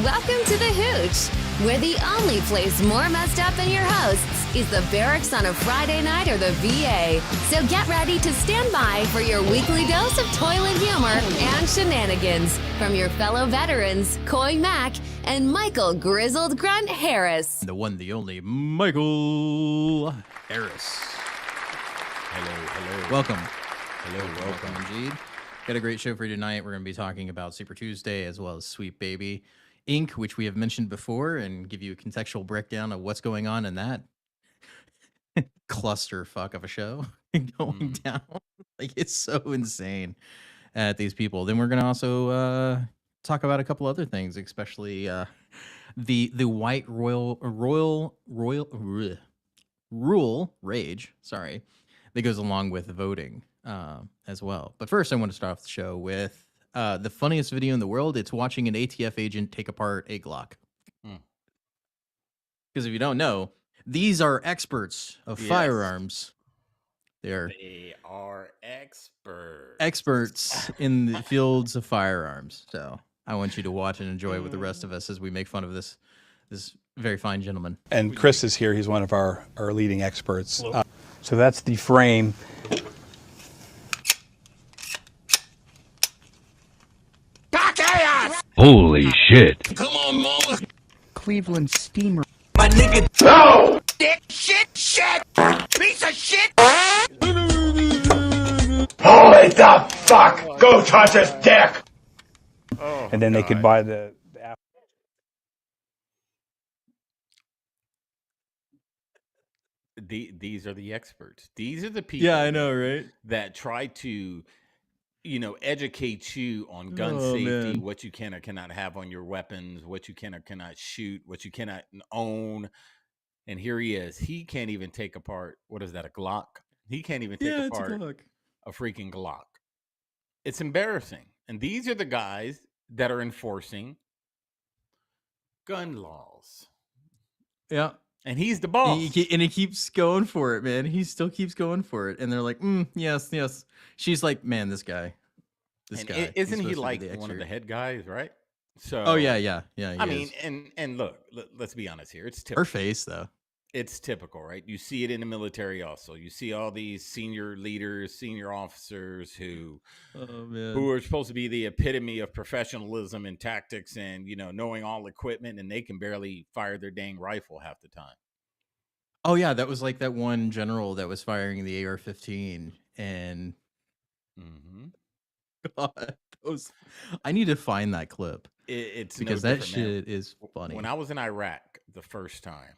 Welcome to the Hooch, where the only place more messed up than your hosts is the barracks on a Friday night or the VA. So get ready to stand by for your weekly dose of toilet humor and shenanigans from your fellow veterans, Coy Mack and Michael Grizzled Grunt Harris. The one, the only, Michael Harris. Hello. Welcome. Welcome. Indeed. Got a great show for you tonight. We're going to be talking about Super Tuesday as well as Sweet Baby Inc., which we have mentioned before, and give you a contextual breakdown of what's going on in that clusterfuck of a show going down. Like, it's so insane at these people. Then we're going to also talk about a couple other things, especially the white rule rage, sorry, that goes along with voting as well. But first, I want to start off the show with the funniest video in the world. It's watching an ATF agent take apart a Glock. Because if you don't know, these are experts of firearms. They are experts in the fields of firearms. So I want you to watch and enjoy with the rest of us as we make fun of this very fine gentleman. And Chris is here. He's one of our leading experts. So that's the frame. Holy shit. Come on, mama. Cleveland Steamer. My nigga. No! Dick, shit, piece of shit. Holy the fuck! Go touch his dick! Oh, and then they could buy the These are the experts. These are the people. Yeah, I know, right? That try to, educate you on gun safety, man. what you can or cannot have on your weapons, what you can or cannot shoot, what you cannot own. And here he is. He can't even take apart, what is that, a Glock? He can't even take apart a freaking Glock. It's embarrassing. And these are the guys that are enforcing gun laws. Yeah. And he's the boss. And he keeps going for it, man. He still keeps going for it. And they're like, yes. She's like, man, this guy. Isn't he like one of the head guys, right? So. Oh, yeah. I mean, and look, let's be honest here. It's typical. Her face, though. It's typical, right? You see it in the military also. You see all these senior leaders, senior officers who are supposed to be the epitome of professionalism and tactics and, knowing all equipment, and they can barely fire their dang rifle half the time. Oh, yeah. That was like that one general that was firing the AR-15. And God, I need to find that clip. It's because that shit is funny. When I was in Iraq the first time,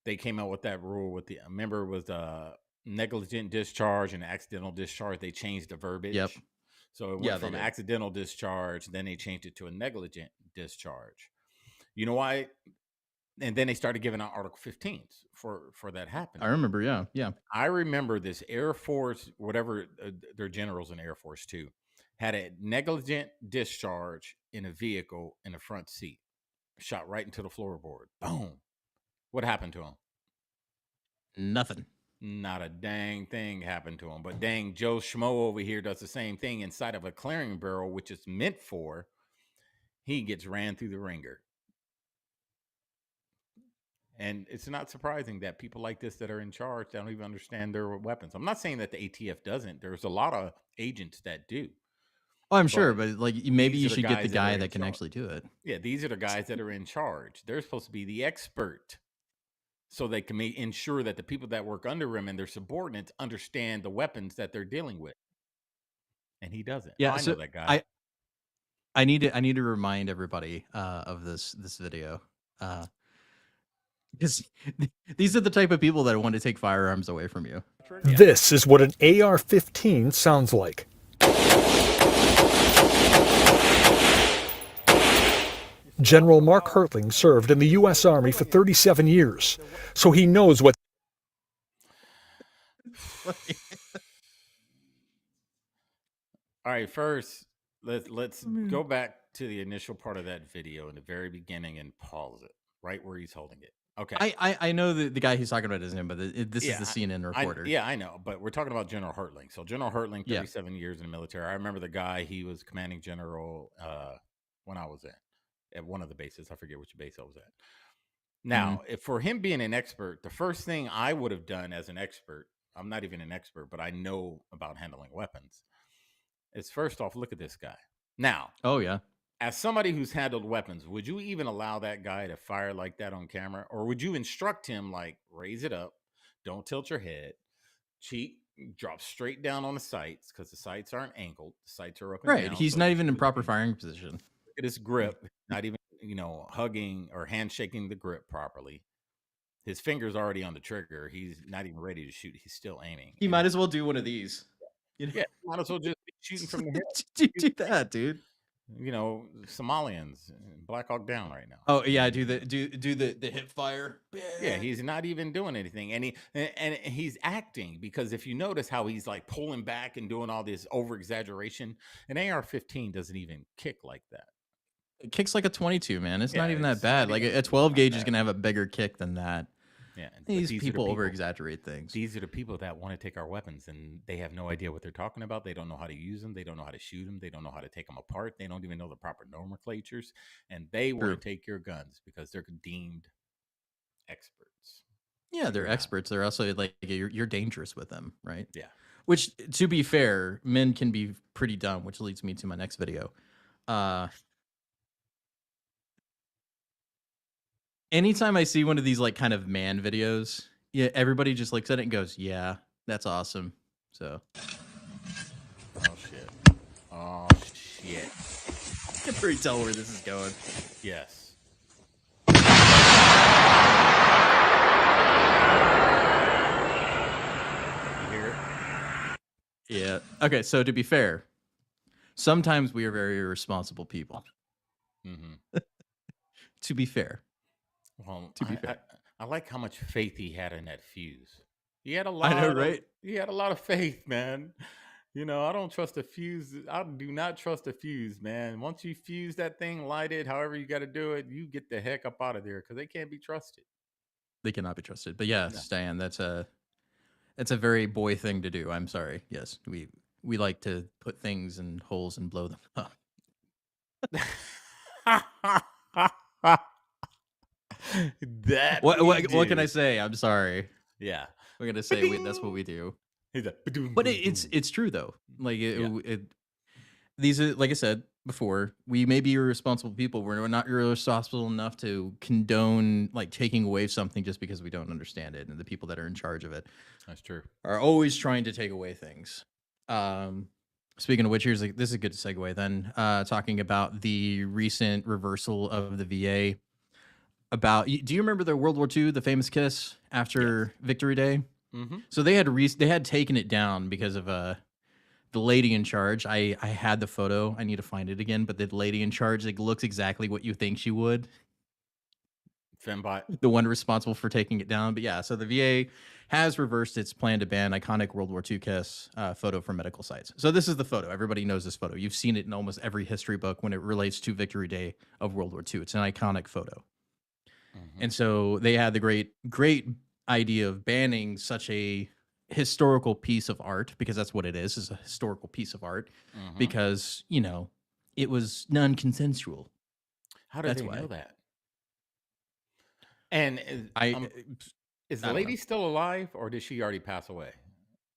they came out with that rule with I remember it was negligent discharge and accidental discharge. They changed the verbiage. Yep. So it went from accidental discharge, then they changed it to a negligent discharge. You know why? And then they started giving out Article 15s for that happening. I remember, yeah. I remember this Air Force, whatever, they're generals in Air Force too, had a negligent discharge in a vehicle in the front seat, shot right into the floorboard. Boom. What happened to him? Nothing. Not a dang thing happened to him. But dang, Joe Schmo over here does the same thing inside of a clearing barrel, which is meant for. He gets ran through the ringer. And it's not surprising that people like this that are in charge don't even understand their weapons. I'm not saying that the ATF doesn't. There's a lot of agents that do. Oh, I'm sure, but like maybe you should get the guy that can charge. actually do it. Yeah, these are the guys that are in charge. They're supposed to be the expert. So they can ensure that the people that work under him and their subordinates understand the weapons that they're dealing with. And he doesn't. Yeah, I know that guy. I need to remind everybody of this video. Because these are the type of people that want to take firearms away from you. This is what an AR-15 sounds like. General Mark Hertling served in the U.S. Army for 37 years, so he knows what... All right, first, let's go back to the initial part of that video in the very beginning and pause it right where he's holding it. Okay. I know the guy he's talking about isn't him, but this is the CNN reporter. I know, but we're talking about General Hertling. So General Hertling, 37 years in the military. I remember the guy, he was commanding general when I was in. at one of the bases. I forget which base I was at. Now, if for him being an expert, the first thing I would have done as an expert, I'm not even an expert, but I know about handling weapons, is first off, look at this guy. Now, Oh yeah. as somebody who's handled weapons, would you even allow that guy to fire like that on camera? Or would you instruct him like, raise it up, don't tilt your head, drop straight down on the sights, because the sights aren't angled, the sights are up and Right. down. He's so not you even in shoot proper him. firing position. Look at his grip, not even, hugging or handshaking the grip properly. His finger's already on the trigger. He's not even ready to shoot. He's still aiming. He might as well do one of these. Yeah, might as well just be shooting from the hip. do that, dude. Somalians, Black Hawk Down right now. Oh yeah, do the hip fire. Yeah, he's not even doing anything, and he's acting, because if you notice how he's like pulling back and doing all this over exaggeration, an AR-15 doesn't even kick like that. It kicks like a 22, man. It's not even it's that bad. not Like even a 12 gauge is bad. gonna have a bigger kick than that. Yeah, but These are the people over exaggerate things. These are the people that want to take our weapons, and they have no idea what they're talking about. They don't know how to use them. They don't know how to shoot them. They don't know how to take them apart. They don't even know the proper nomenclatures, and they want to take your guns because they're deemed experts. Yeah, they're experts. They're also like you're dangerous with them, right? Yeah. Which, to be fair, men can be pretty dumb, which leads me to my next video. Anytime I see one of these like kind of man videos, yeah, everybody just looks at it and goes, "Yeah, that's awesome." So. Oh shit! I can pretty tell where this is going. Yes. You hear it? Yeah. Okay. So to be fair, sometimes we are very irresponsible people. Mm-hmm. To be fair. Well, to be fair. I like how much faith he had in that fuse. He had a lot. I know, right? He had a lot of faith, man. I don't trust a fuse. I do not trust a fuse, man. Once you fuse that thing, light it, however you got to do it, you get the heck up out of there, because they can't be trusted. They cannot be trusted. But yes, Diane, that's a very boy thing to do. I'm sorry. Yes, we like to put things in holes and blow them up. What can I say? I'm sorry. Yeah, we're gonna say that's what we do. But it's true though. Like these are, like I said before, we may be irresponsible people. We're not irresponsible enough to condone like taking away something just because we don't understand it, and the people that are in charge of it, that's true, are always trying to take away things. Speaking of which, this is a good segue then. Talking about the recent reversal of the VA. Do you remember the World War II, the famous kiss after Victory Day? Mm-hmm. So they had taken it down because of the lady in charge. I had the photo. I need to find it again, but the lady in charge looks exactly what you think she would. Fembot, the one responsible for taking it down. But yeah, so the VA has reversed its plan to ban iconic World War II kiss photo from medical sites. So this is the photo. Everybody knows this photo. You've seen it in almost every history book when it relates to Victory Day of World War II. It's an iconic photo. Mm-hmm. And so they had the great idea of banning such a historical piece of art, because that's what it is a historical piece of art, because, it was non-consensual. How did they know that? And is the lady still alive, or did she already pass away?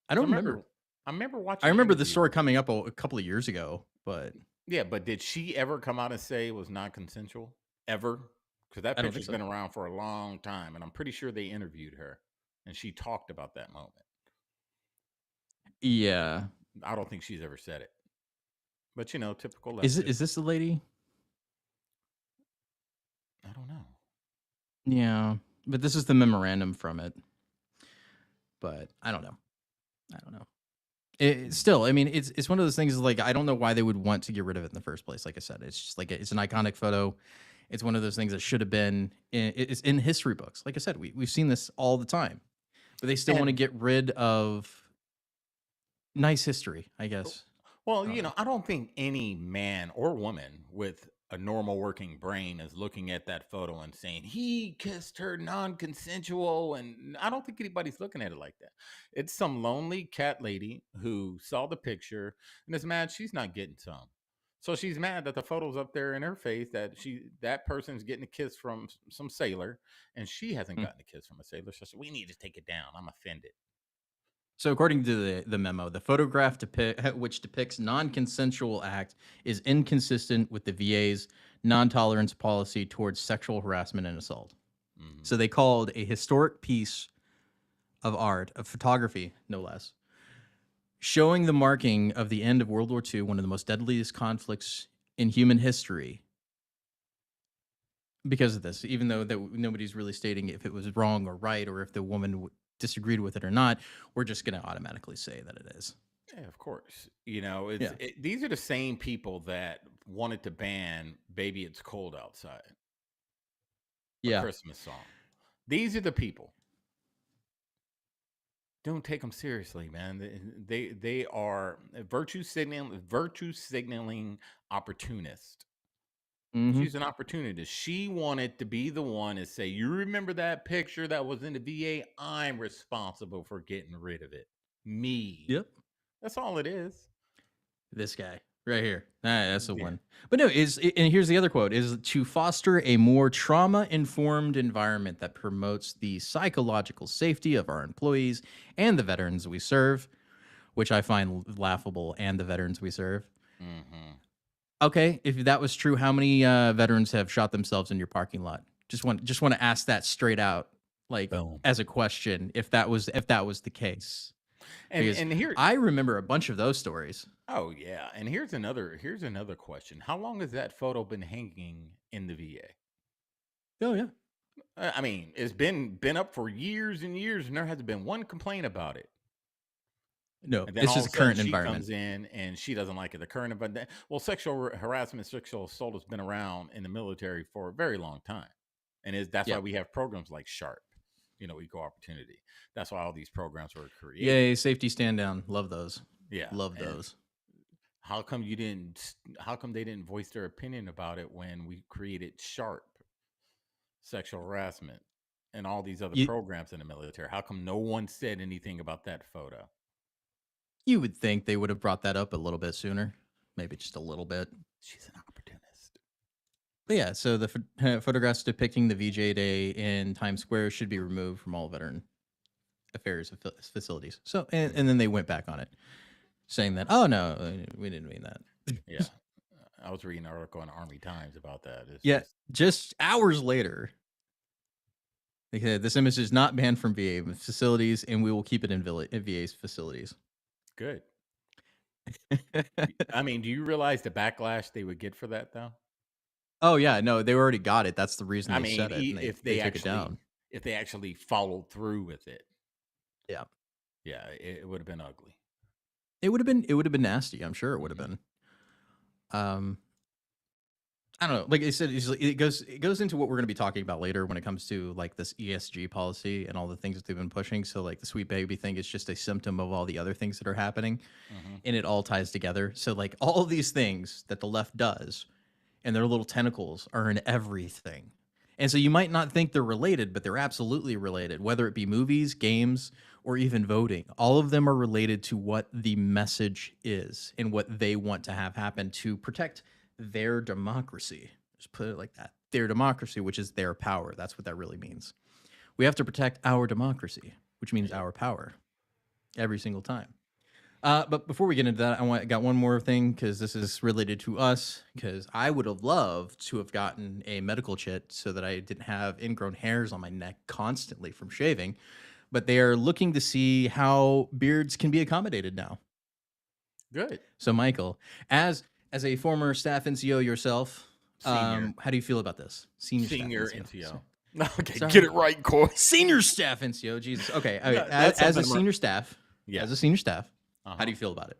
I don't remember. I remember watching. I remember the story coming up a couple of years ago, but yeah, but did she ever come out and say it was non-consensual ever? Because that picture's been around for a long time, and I'm pretty sure they interviewed her, and she talked about that moment. Yeah, I don't think she's ever said it, but typical. Is this the lady? I don't know. Yeah, but this is the memorandum from it. But I don't know. Still, I mean, it's one of those things. Like, I don't know why they would want to get rid of it in the first place. Like I said, it's just like it's an iconic photo. It's one of those things that should have been it's in history books. Like I said, we've seen this all the time, but they still want to get rid of nice history, I guess. Well, I don't think any man or woman with a normal working brain is looking at that photo and saying he kissed her non-consensual, and I don't think anybody's looking at it like that. It's some lonely cat lady who saw the picture and is mad she's not getting some. So she's mad that the photo's up there in her face that person's getting a kiss from some sailor, and she hasn't Mm. gotten a kiss from a sailor. So we need to take it down. I'm offended. So according to the memo, the photograph which depicts non-consensual act is inconsistent with the VA's non-tolerance policy towards sexual harassment and assault. Mhm. So they called a historic piece of art, of photography, no less, showing the marking of the end of World War II, one of the most deadliest conflicts in human history. Because of this, even though that nobody's really stating if it was wrong or right, or if the woman disagreed with it or not, we're just going to automatically say that it is. Yeah, of course. You know, Yeah. these are the same people that wanted to ban "Baby It's Cold Outside," a Yeah. Christmas song. These are the people. Don't take them seriously, man. They are virtue signaling opportunist. Mm-hmm. She's an opportunist. She wanted to be the one to say, "You remember that picture that was in the VA? I'm responsible for getting rid of it. Me." Yep. That's all it is. This guy right here. That's the Yeah. one. But no, and here's the other quote: is to foster a more trauma-informed environment that promotes the psychological safety of our employees and the veterans we serve, which I find laughable, and the veterans we serve. Mm-hmm. Okay, if that was true, how many veterans have shot themselves in your parking lot? Just want to ask that straight out, like Boom. as a question, if that was the case. Because And here, I remember a bunch of those stories. oh yeah, and here's another question. How long has that photo been hanging in the VA? Oh yeah. I mean, it's been up for years and years, and there hasn't been one complaint about it. No, And then it's all just of the a sudden current she environment. comes in and she doesn't like it. The current environment. Well, sexual harassment, sexual assault has been around in the military for a very long time, and that's Yeah. why we have programs like SHARP, equal opportunity. That's why all these programs were created. Yay, safety stand down. Love those. Yeah, Love and those. how come they didn't voice their opinion about it when we created SHARP, sexual harassment, and all these other You, programs in the military? How come no one said anything about that photo? you would think they would have brought that up a little bit sooner. Maybe just a little bit. She's an opportunist. But yeah, so the photographs depicting the VJ Day in Times Square should be removed from all veteran affairs facilities. So, and then they went back on it, saying that, oh no, we didn't mean that. Yeah. I was reading an article in Army Times about that. Yeah, just hours later, they said this image is not banned from VA facilities, and we will keep it in VA's facilities. Good. I mean, do you realize the backlash they would get for that, though? Oh yeah, no, they already got it. That's the reason I they mean, said it. And if they they took it down. if they actually followed through with it, Yeah, yeah, it would have been ugly. it would have been nasty. I'm sure it would have been. I don't know. Like I said, it goes into what we're going to be talking about later when it comes to like this ESG policy and all the things that they've been pushing. So like the sweet baby thing is just a symptom of all the other things that are happening, and it all ties together. So like all of these things that the left does and their little tentacles are in everything. And so you might not think they're related, but they're absolutely related, whether it be movies, games, or even voting. All of them are related to what the message is and what they want to have happen to protect their democracy. Just put it like that. Their democracy, which is their power. That's what that really means. We have to protect our democracy, which means our power every single time. But before we get into that, I got one more thing because this is related to us. Because I would have loved to have gotten a medical chit so that I didn't have ingrown hairs on my neck constantly from shaving. But they are looking to see how beards can be accommodated now. Good. So, Michael, as a former staff NCO yourself, Senior. how do you feel about this? Senior staff NCO. Okay, Okay, get it right, Corey. Senior staff NCO. Jesus. Okay, that's as a something senior staff. Yeah. As a senior staff, Uh-huh. how do you feel about it?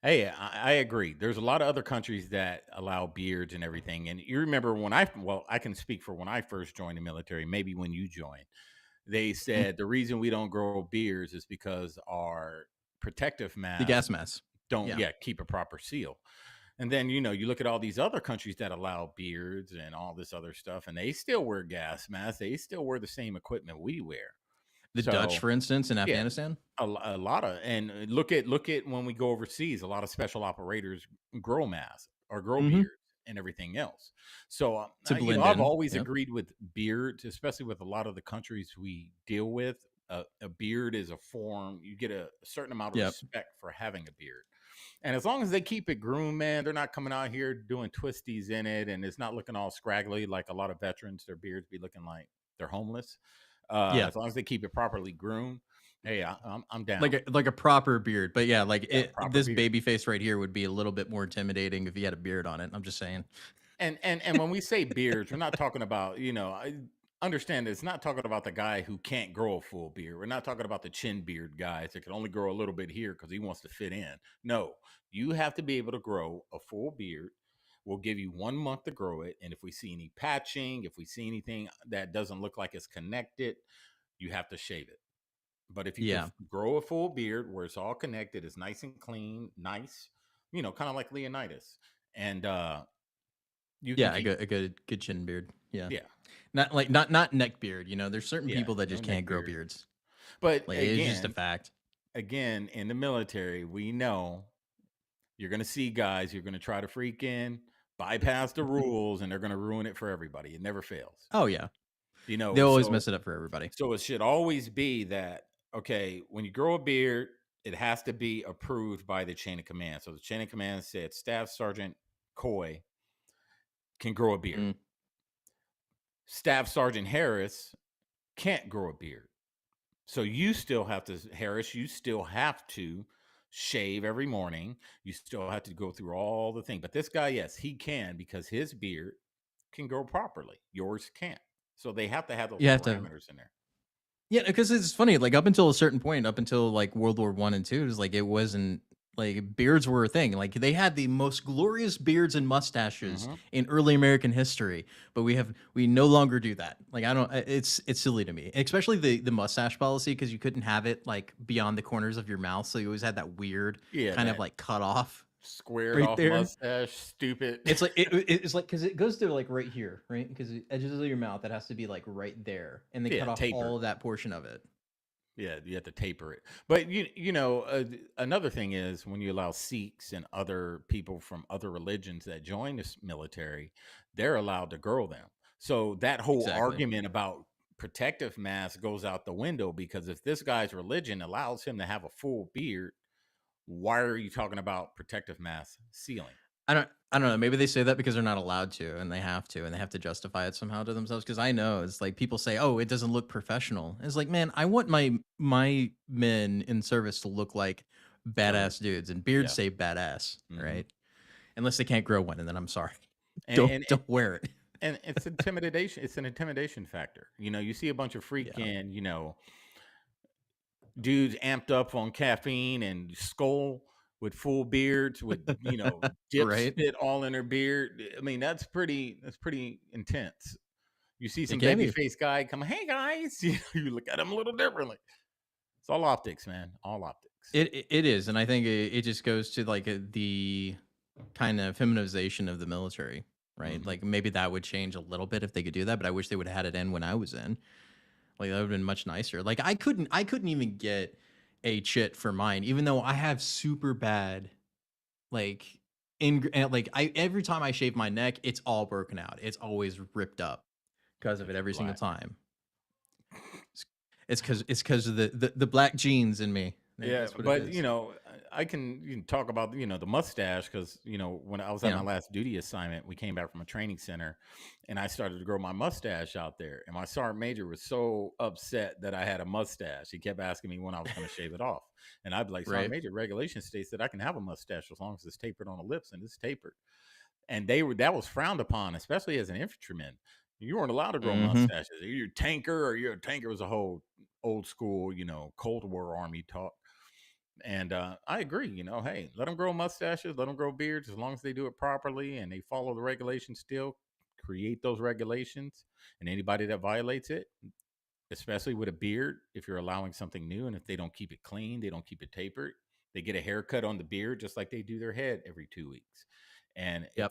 Hey, I agree. There's a lot of other countries that allow beards and everything. And you remember when I can speak for when I first joined the military, maybe when you joined, they said the reason we don't grow beards is because our protective masks, The gas mask. don't keep a proper seal. And then, you look at all these other countries that allow beards and all this other stuff, and they still wear gas masks. They still wear the same equipment we wear. The Dutch, So for instance, in yeah, Afghanistan. a lot of, and look at when we go overseas, a lot of special operators grow mass or grow Mm-hmm. beards and everything else. So To blend I've in. always Yep. agreed with beards, especially with a lot of the countries we deal with. A beard is a form, you get a certain amount of Yep. respect for having a beard, and as long as they keep it groomed, man, they're not coming out here doing twisties in it, and it's not looking all scraggly like a lot of veterans. Their beards be looking like they're homeless. Yeah. As long as they keep it properly groomed, hey, I'm down. Like a proper beard, but yeah, like Proper this beard. baby face right here would be a little bit more intimidating if he had a beard on it. I'm just saying. And when we say beards, we're not talking about, I understand it's not talking about the guy who can't grow a full beard. We're not talking about the chin beard guys that can only grow a little bit here because he wants to fit in. No, you have to be able to grow a full beard. We'll give you 1 month to grow it. And if we see any patching, if we see anything that doesn't look like it's connected, you have to shave it. But if you Yeah. can grow a full beard where it's all connected, it's nice and clean, nice, kind of like Leonidas. And you can Yeah, keep a good chin beard. Yeah. yeah. Not neck beard. There's certain Yeah, people that no just neck can't grow beard. beards. But Like it's just a fact. again, in the military, we know you're going to see guys, you're going to try to freak in, bypass the rules, and they're going to ruin it for everybody. It never fails. Oh yeah. They always mess it up for everybody. So it should always be that, okay, when you grow a beard, it has to be approved by the chain of command. So the chain of command said Staff Sergeant Coy can grow a beard. Mm. Staff Sergeant Harris can't grow a beard. So you still have to, Harris, you still have to shave every morning. You still have to go through all the things. But this guy, yes, he can because his beard can grow properly. Yours can't. So they have to have those parameters in there. Yeah, because it's funny, like up until a certain point, up until like World War I and II, it was like it wasn't like beards were a thing. Like they had the most glorious beards and mustaches in early American history, but we no longer do that. Like I don't, it's silly to me, especially the mustache policy because you couldn't have it like beyond the corners of your mouth, so you always had that weird kind of like cut off. Squared right off there. mustache, stupid. It's like it's like because it goes to like right here, right? Because the edges of your mouth, that has to be like right there, and they cut off all of that portion of it. Yeah, you have to taper it. But another thing is when you allow Sikhs and other people from other religions that join this military, they're allowed to grow them. So that whole argument about protective mask goes out the window because if this guy's religion allows him to have a full beard, why are you talking about protective mask sealing? I don't know. Maybe they say that because they're not allowed to, and they have to justify it somehow to themselves. Because I know it's like people say, "Oh, it doesn't look professional." It's like, man, I want my men in service to look like badass dudes, and beards say badass, right? Unless they can't grow one, and then I'm sorry, don't wear it. And it's intimidation. It's an intimidation factor. You see a bunch of freaking, dudes amped up on caffeine and skull with full beards with dip spit all in their beard. I mean, that's pretty intense. You see some baby face guy come, hey guys, you look at him a little differently. It's all optics, man. All optics. It is, and I think it just goes to like the kind of feminization of the military, right? Like maybe that would change a little bit if they could do that, but I wish they would have had it in when I was in. Like that would have been much nicer. Like I couldn't even get a chit for mine, even though I have super bad, like every time I shave my neck, it's all broken out. It's always ripped up because of it every single time. It's because of the black genes in me. Yeah, but I can talk about the mustache because when I was at my last duty assignment, we came back from a training center, and I started to grow my mustache out there. And my sergeant major was so upset that I had a mustache. He kept asking me when I was going to shave it off, and I'd be like, "Sergeant major, regulation states that I can have a mustache as long as it's tapered on the lips, and it's tapered." And that was frowned upon, especially as an infantryman. You weren't allowed to grow mustaches. You're a tanker, or you're a tanker was a whole old school, Cold War Army talk. And I agree, hey, let them grow mustaches, let them grow beards, as long as they do it properly and they follow the regulations still, create those regulations. And anybody that violates it, especially with a beard, if you're allowing something new and if they don't keep it clean, they don't keep it tapered, they get a haircut on the beard just like they do their head every 2 weeks. And if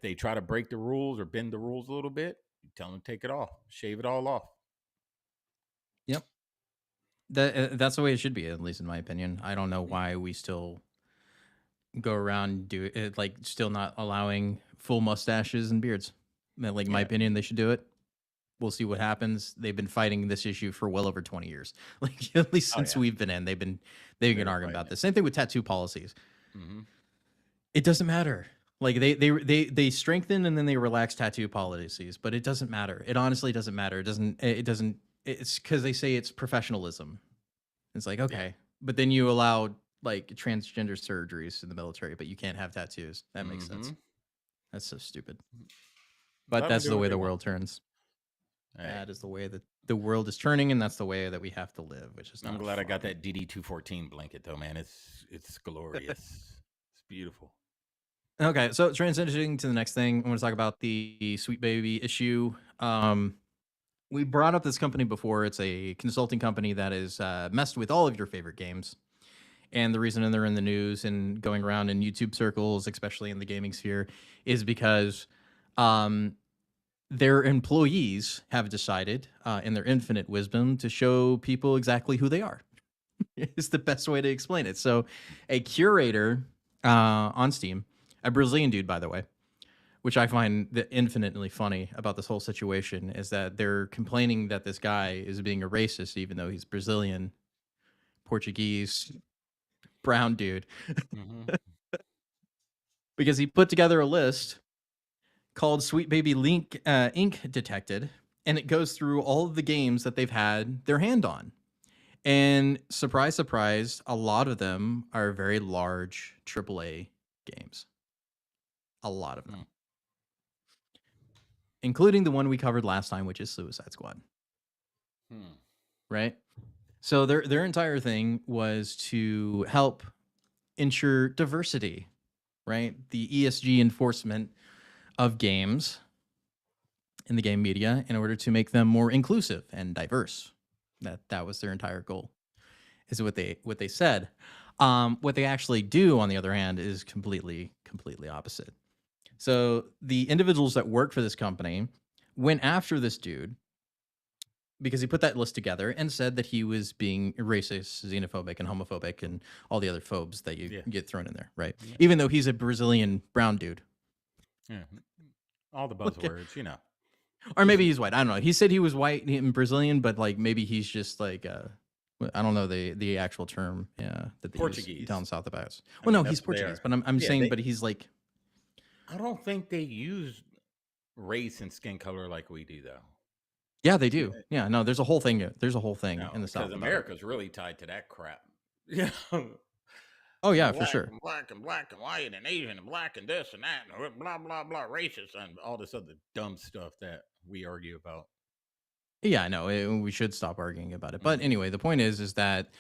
they try to break the rules or bend the rules a little bit, you tell them to take it off, shave it all off. Yep. That's the way it should be, at least in my opinion. I don't know why we still go around and do it, like still not allowing full mustaches and beards. Like in my opinion, they should do it. We'll see what happens. They've been fighting this issue for well over 20 years. Like at least since we've been in, they've been arguing about this. Same thing with tattoo policies. It doesn't matter. Like they strengthen and then they relax tattoo policies, but it doesn't matter. It honestly doesn't matter. It's because they say it's professionalism. It's like, okay, but then you allow like transgender surgeries in the military, but you can't have tattoos. That makes sense. That's so stupid. But that's the way the world turns. That is the way that the world is turning, and that's the way that we have to live, which is not I'm glad fun. I got that DD-214 blanket, though, man. It's glorious. It's beautiful. Okay, so transitioning to the next thing, I want to talk about the Sweet Baby issue. We brought up this company before. It's a consulting company that has messed with all of your favorite games. And the reason they're in the news and going around in YouTube circles, especially in the gaming sphere, is because their employees have decided, in their infinite wisdom, to show people exactly who they are. It's the best way to explain it. So a curator on Steam, a Brazilian dude, by the way, which I find infinitely funny about this whole situation, is that they're complaining that this guy is being a racist, even though he's Brazilian, Portuguese, brown dude. Because he put together a list called Sweet Baby Link Ink Detected, and it goes through all of the games that they've had their hand on. And surprise, surprise, a lot of them are very large AAA games. A lot of them. Including the one we covered last time, which is Suicide Squad. Right? So their entire thing was to help ensure diversity, right? The ESG enforcement of games in the game media in order to make them more inclusive and diverse. That was their entire goal, is what they said. What they actually do, on the other hand, is completely opposite. So the individuals that work for this company went after this dude because he put that list together and said that he was being racist, xenophobic, and homophobic, and all the other phobes that you get thrown in there, right? Even though he's a Brazilian brown dude. Yeah. All the buzzwords, you know. Or maybe he's white. I don't know. He said he was white and Brazilian, but like maybe he's just like I don't know the actual term that they Portuguese. use down south about. Well, no, he's Portuguese, but I'm saying, but he's like. I don't think they use race and skin color like we do, though. Yeah, they do. Yeah, no, there's a whole thing. There's a whole thing in the South. Because America's really tied to that crap. Yeah. Oh yeah, black for sure. And black and white and Asian and black and this and that and blah blah blah, racist and all this other dumb stuff that we argue about. Yeah, I know. We should stop arguing about it. But anyway, the point is that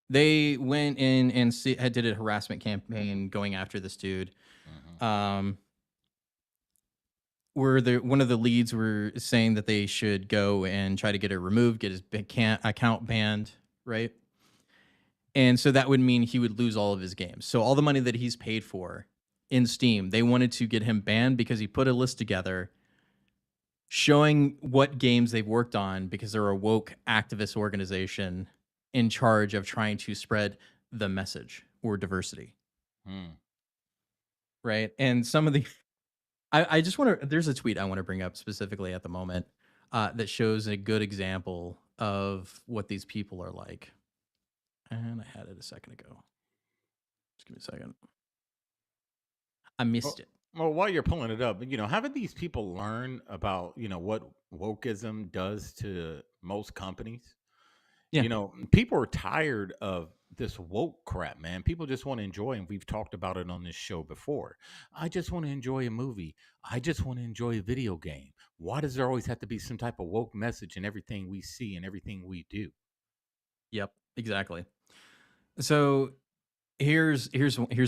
they went in and did a harassment campaign going after this dude. Where one of the leads were saying that they should go and try to get it removed, get his account banned, right? And so that would mean he would lose all of his games. So all the money that he's paid for in Steam, they wanted to get him banned because he put a list together showing what games they've worked on, because they're a woke activist organization in charge of trying to spread the message or diversity. Right? And some of the... I just want to... There's a tweet I want to bring up specifically at the moment that shows a good example of what these people are like. And I had it a second ago. Just give me a second. I missed it. Well, while you're pulling it up, haven't these people learn about, what wokeism does to most companies? Yeah. People are tired of this woke crap, man. People just want to enjoy, and we've talked about it on this show before. I just want to enjoy a movie. I just want to enjoy a video game. Why does there always have to be some type of woke message in everything we see and everything we do? Yep, exactly. So here's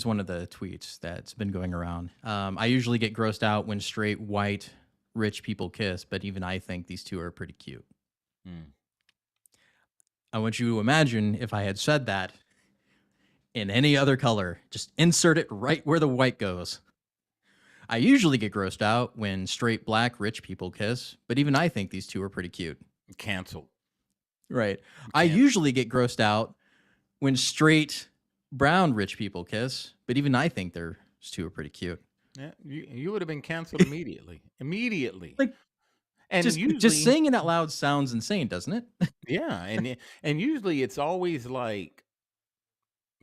one of the tweets that's been going around. I usually get grossed out when straight white rich people kiss, but even I think these two are pretty cute. I want you to imagine if I had said that in any other color. Just insert it right where the white goes. I usually get grossed out when straight black rich people kiss, but even I think these two are pretty cute. Canceled. Right. I usually get grossed out when straight brown rich people kiss, but even I think those two are pretty cute. Yeah, you would have been canceled immediately. Immediately. Like And just usually, saying it out loud sounds insane, doesn't it? yeah, and usually it's always like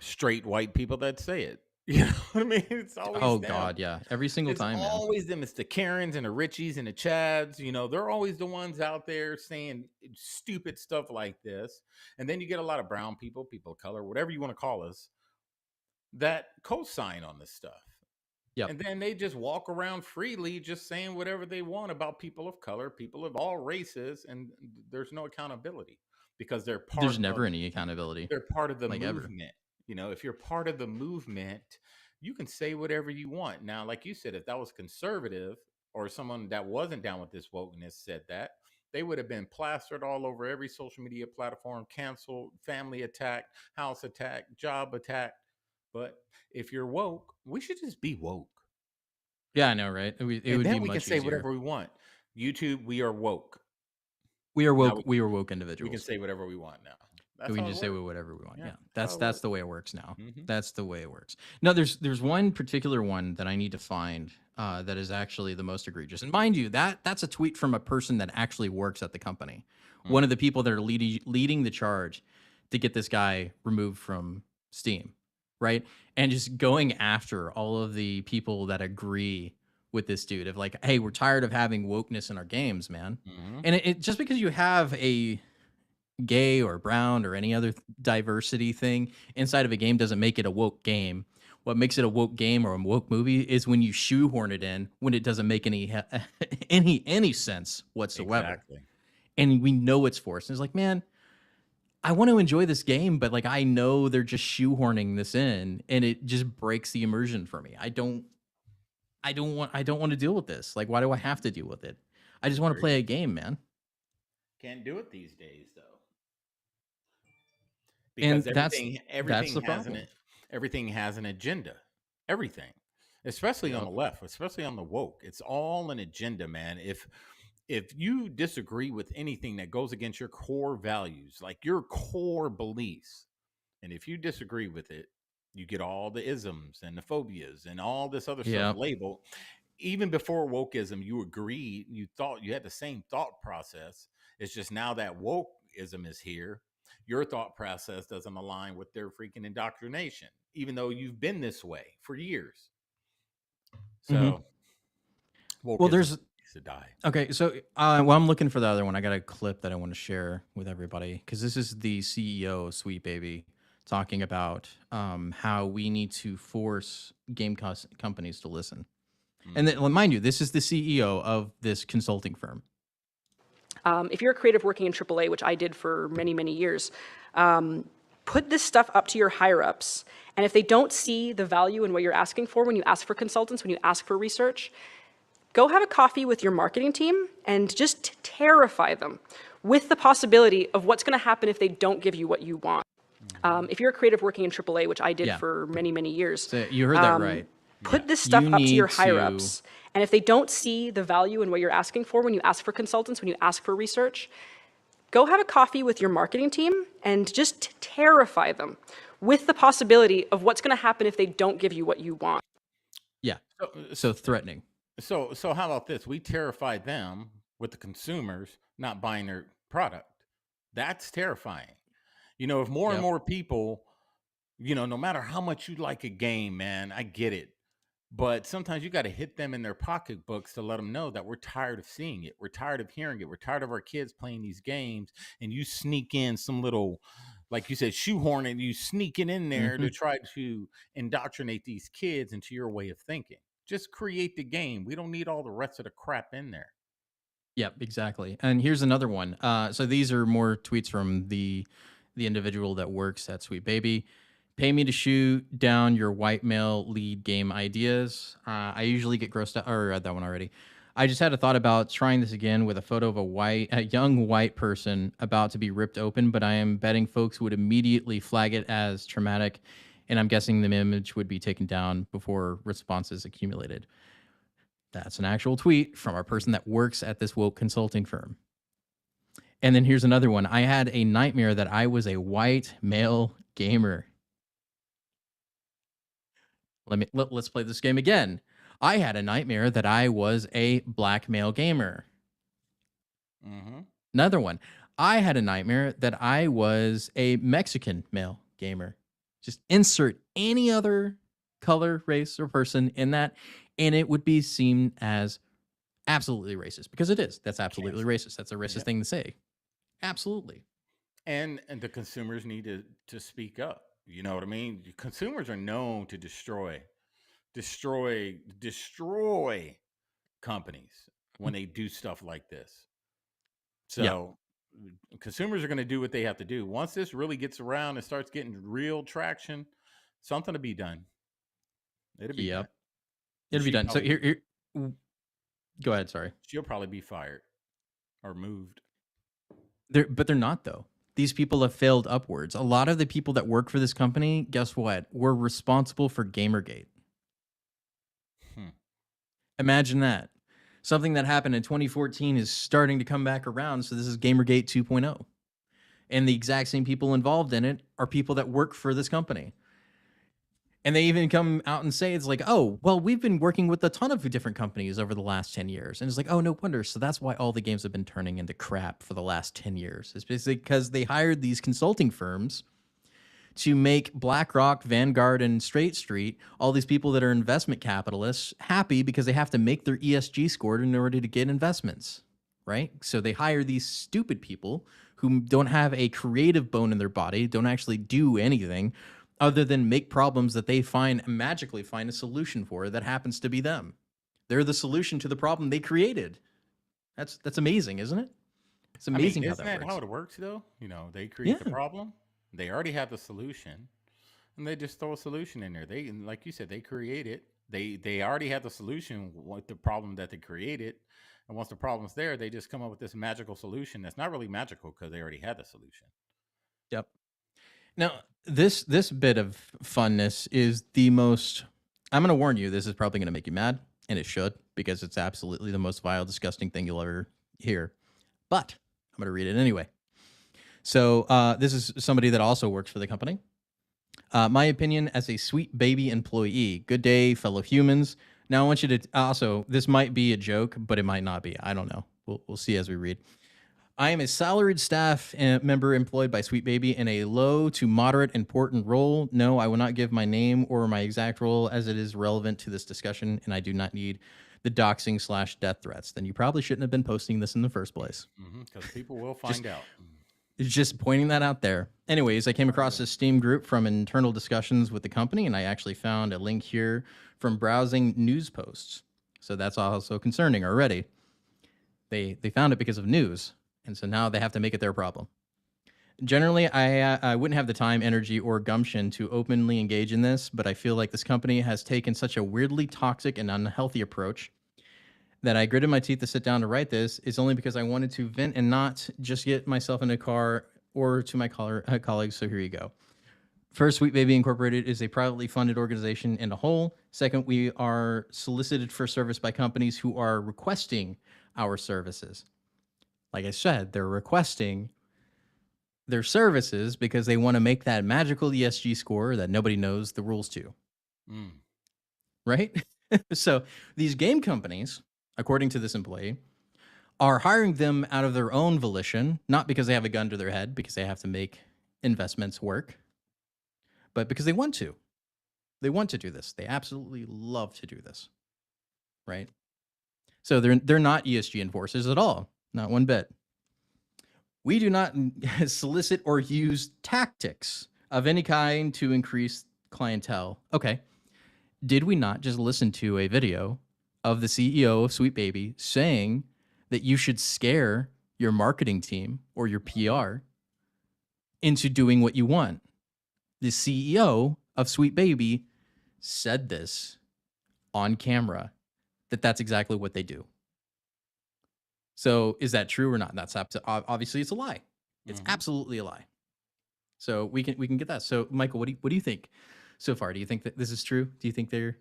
straight white people that say it. You know what I mean? It's always Oh them. God, yeah. Every single It's time, man. always them. It's the Karens and the Richies and the Chads. You know, they're always the ones out there saying stupid stuff like this. And then you get a lot of brown people, people of color, whatever you want to call us, that co-sign on this stuff. Yep. And then they just walk around freely, just saying whatever they want about people of color, people of all races, and there's no accountability because they're part. There's never any accountability. They're part of the like ever. movement. You know, if you're part of the movement, you can say whatever you want. Now, like you said, if that was conservative or someone that wasn't down with this wokeness said that, they would have been plastered all over every social media platform, canceled, family attacked, house attacked, job attacked. But if you're woke, we should just be woke. Yeah, I know, right? It would And be then we much can say easier. whatever we want. YouTube, we are woke. We are woke. Now We are woke individuals. We can say whatever we want now. We can just say whatever we want. Yeah, that's that's the way it works now. Mhm. That's the way it works. No, there's one particular one that I need to find that is actually the most egregious. And mind you, that's a tweet from a person that actually works at the company. One of the people that are leading the charge to get this guy removed from Steam, right? And just going after all of the people that agree with this dude of like, hey, we're tired of having wokeness in our games, man. And it just because you have a gay or brown or any other diversity thing inside of a game doesn't make it a woke game. What makes it a woke game or a woke movie is when you shoehorn it in when it doesn't make any any sense whatsoever. Exactly. And we know it's forced. And it's like, man, I want to enjoy this game, but like I know they're just shoehorning this in, and it just breaks the immersion for me. I don't want to deal with this. Like, why do I have to deal with it? I just want to play a game, man. Can't do it these days, though. Because And everything has an agenda. Everything, especially on the left, especially on the woke, it's all an agenda, man. If you disagree with anything that goes against your core values, like your core beliefs, and if you disagree with it, you get all the isms and the phobias and all this other stuff labeled. Even before wokeism, you agreed, you thought you had the same thought process. It's just now that wokeism is here, your thought process doesn't align with their freaking indoctrination, even though you've been this way for years. So, well, there's to die. Okay, so while I'm looking for the other one, I got a clip that I want to share with everybody because this is the CEO of Sweet Baby talking about how we need to force game companies to listen. And then, mind you, this is the CEO of this consulting firm. If you're a creative working in AAA, which I did for many, many years, put this stuff up to your higher-ups. And if they don't see the value in what you're asking for when you ask for consultants, when you ask for research, go have a coffee with your marketing team and just terrify them with the possibility of what's going to happen if they don't give you what you want. If you're a creative working in AAA, which I did for many, many years. So you heard that right. Put this stuff up to your higher-ups. And if they don't see the value in what you're asking for when you ask for consultants, when you ask for research, go have a coffee with your marketing team and just terrify them with the possibility of what's going to happen if they don't give you what you want. Yeah, so threatening. So how about this? We terrify them with the consumers not buying their product. That's terrifying. You know, if more and more people, you know, no matter how much you like a game, man, I get it. But sometimes you got to hit them in their pocketbooks to let them know that we're tired of seeing it. We're tired of hearing it. We're tired of our kids playing these games. And you sneak in some little, like you said, shoehorn, and you sneak it in there to try to indoctrinate these kids into your way of thinking. Just create the game. We don't need all the rest of the crap in there. Yep, exactly. And here's another one. So these are more tweets from the individual that works at Sweet Baby. Pay me to shoot down your white male lead game ideas. I usually get grossed out, or read that one already. I just had a thought about trying this again with a photo of a young white person about to be ripped open, but I am betting folks would immediately flag it as traumatic, and I'm guessing the image would be taken down before responses accumulated. That's an actual tweet from our person that works at this woke consulting firm. And then here's another one. I had a nightmare that I was a white male gamer. Let's play this game again. I had a nightmare that I was a black male gamer. Another one. I had a nightmare that I was a Mexican male gamer. Just insert any other color, race, or person in that, and it would be seen as absolutely racist, because it is. That's absolutely racist. That's a racist thing to say. Absolutely. And the consumers need to speak up. You know what I mean? Consumers are known to destroy companies when they do stuff like this. So consumers are going to do what they have to do. Once this really gets around and starts getting real traction, something to be done. It'll be done. It'll be done. So here, go ahead. Sorry. She'll probably be fired or moved. But they're not, though. These people have failed upwards. A lot of the people that work for this company, guess what? Were responsible for Gamergate. Imagine that. Something that happened in 2014 is starting to come back around. So this is Gamergate 2.0. And the exact same people involved in it are people that work for this company. And they even come out and say, it's like, oh, well, we've been working with a ton of different companies over the last 10 years. And it's like, oh, no wonder. So that's why all the games have been turning into crap for the last 10 years. It's basically because they hired these consulting firms to make BlackRock, Vanguard, and State Street, all these people that are investment capitalists, happy because they have to make their ESG score in order to get investments, right? So they hire these stupid people who don't have a creative bone in their body, don't actually do anything other than make problems that they magically find a solution for that happens to be them. They're the solution to the problem they created. That's amazing, isn't it? It's amazing how that works. Isn't that how it works, though? You know, they create the problem. They already have the solution, and they just throw a solution in there. They, like you said, they create it. They already have the solution with the problem that they created, and once the problem's there, they just come up with this magical solution that's not really magical because they already had the solution. Yep. Now, this bit of funness is the most. I'm going to warn you. This is probably going to make you mad, and it should, because it's absolutely the most vile, disgusting thing you'll ever hear. But I'm going to read it anyway. So this is somebody that also works for the company. My opinion as a Sweet Baby employee. Good day, fellow humans. Now I want you to also, this might be a joke, but it might not be. I don't know. We'll see as we read. I am a salaried staff member employed by Sweet Baby in a low to moderate important role. No, I will not give my name or my exact role as it is relevant to this discussion, and I do not need the doxing/death threats. Then you probably shouldn't have been posting this in the first place. Because people will find out. Just pointing that out there. Anyways, I came across this Steam group from internal discussions with the company, and I actually found a link here from browsing news posts. So that's also concerning already. They found it because of news, and so now they have to make it their problem. Generally, I wouldn't have the time, energy, or gumption to openly engage in this, but I feel like this company has taken such a weirdly toxic and unhealthy approach that I gritted my teeth to sit down to write this is only because I wanted to vent and not just get myself in a car or to my colleagues. So here you go. First, Sweet Baby Incorporated is a privately funded organization in a whole. Second, we are solicited for service by companies who are requesting our services. Like I said, they're requesting their services because they want to make that magical ESG score that nobody knows the rules to. Right? So these game companies, according to this employee, are hiring them out of their own volition, not because they have a gun to their head, because they have to make investments work, but because they want to. They want to do this. They absolutely love to do this, right? So they're not ESG enforcers at all, not one bit. We do not solicit or use tactics of any kind to increase clientele. Okay. Did we not just listen to a video of the CEO of Sweet Baby saying that you should scare your marketing team or your PR into doing what you want? The CEO of Sweet Baby said this on camera, that's exactly what they do. So is that true or not? That's obviously it's a lie. It's absolutely a lie. So we can get that. So Michael, what do you think so far? Do you think that this is true? Do you think they're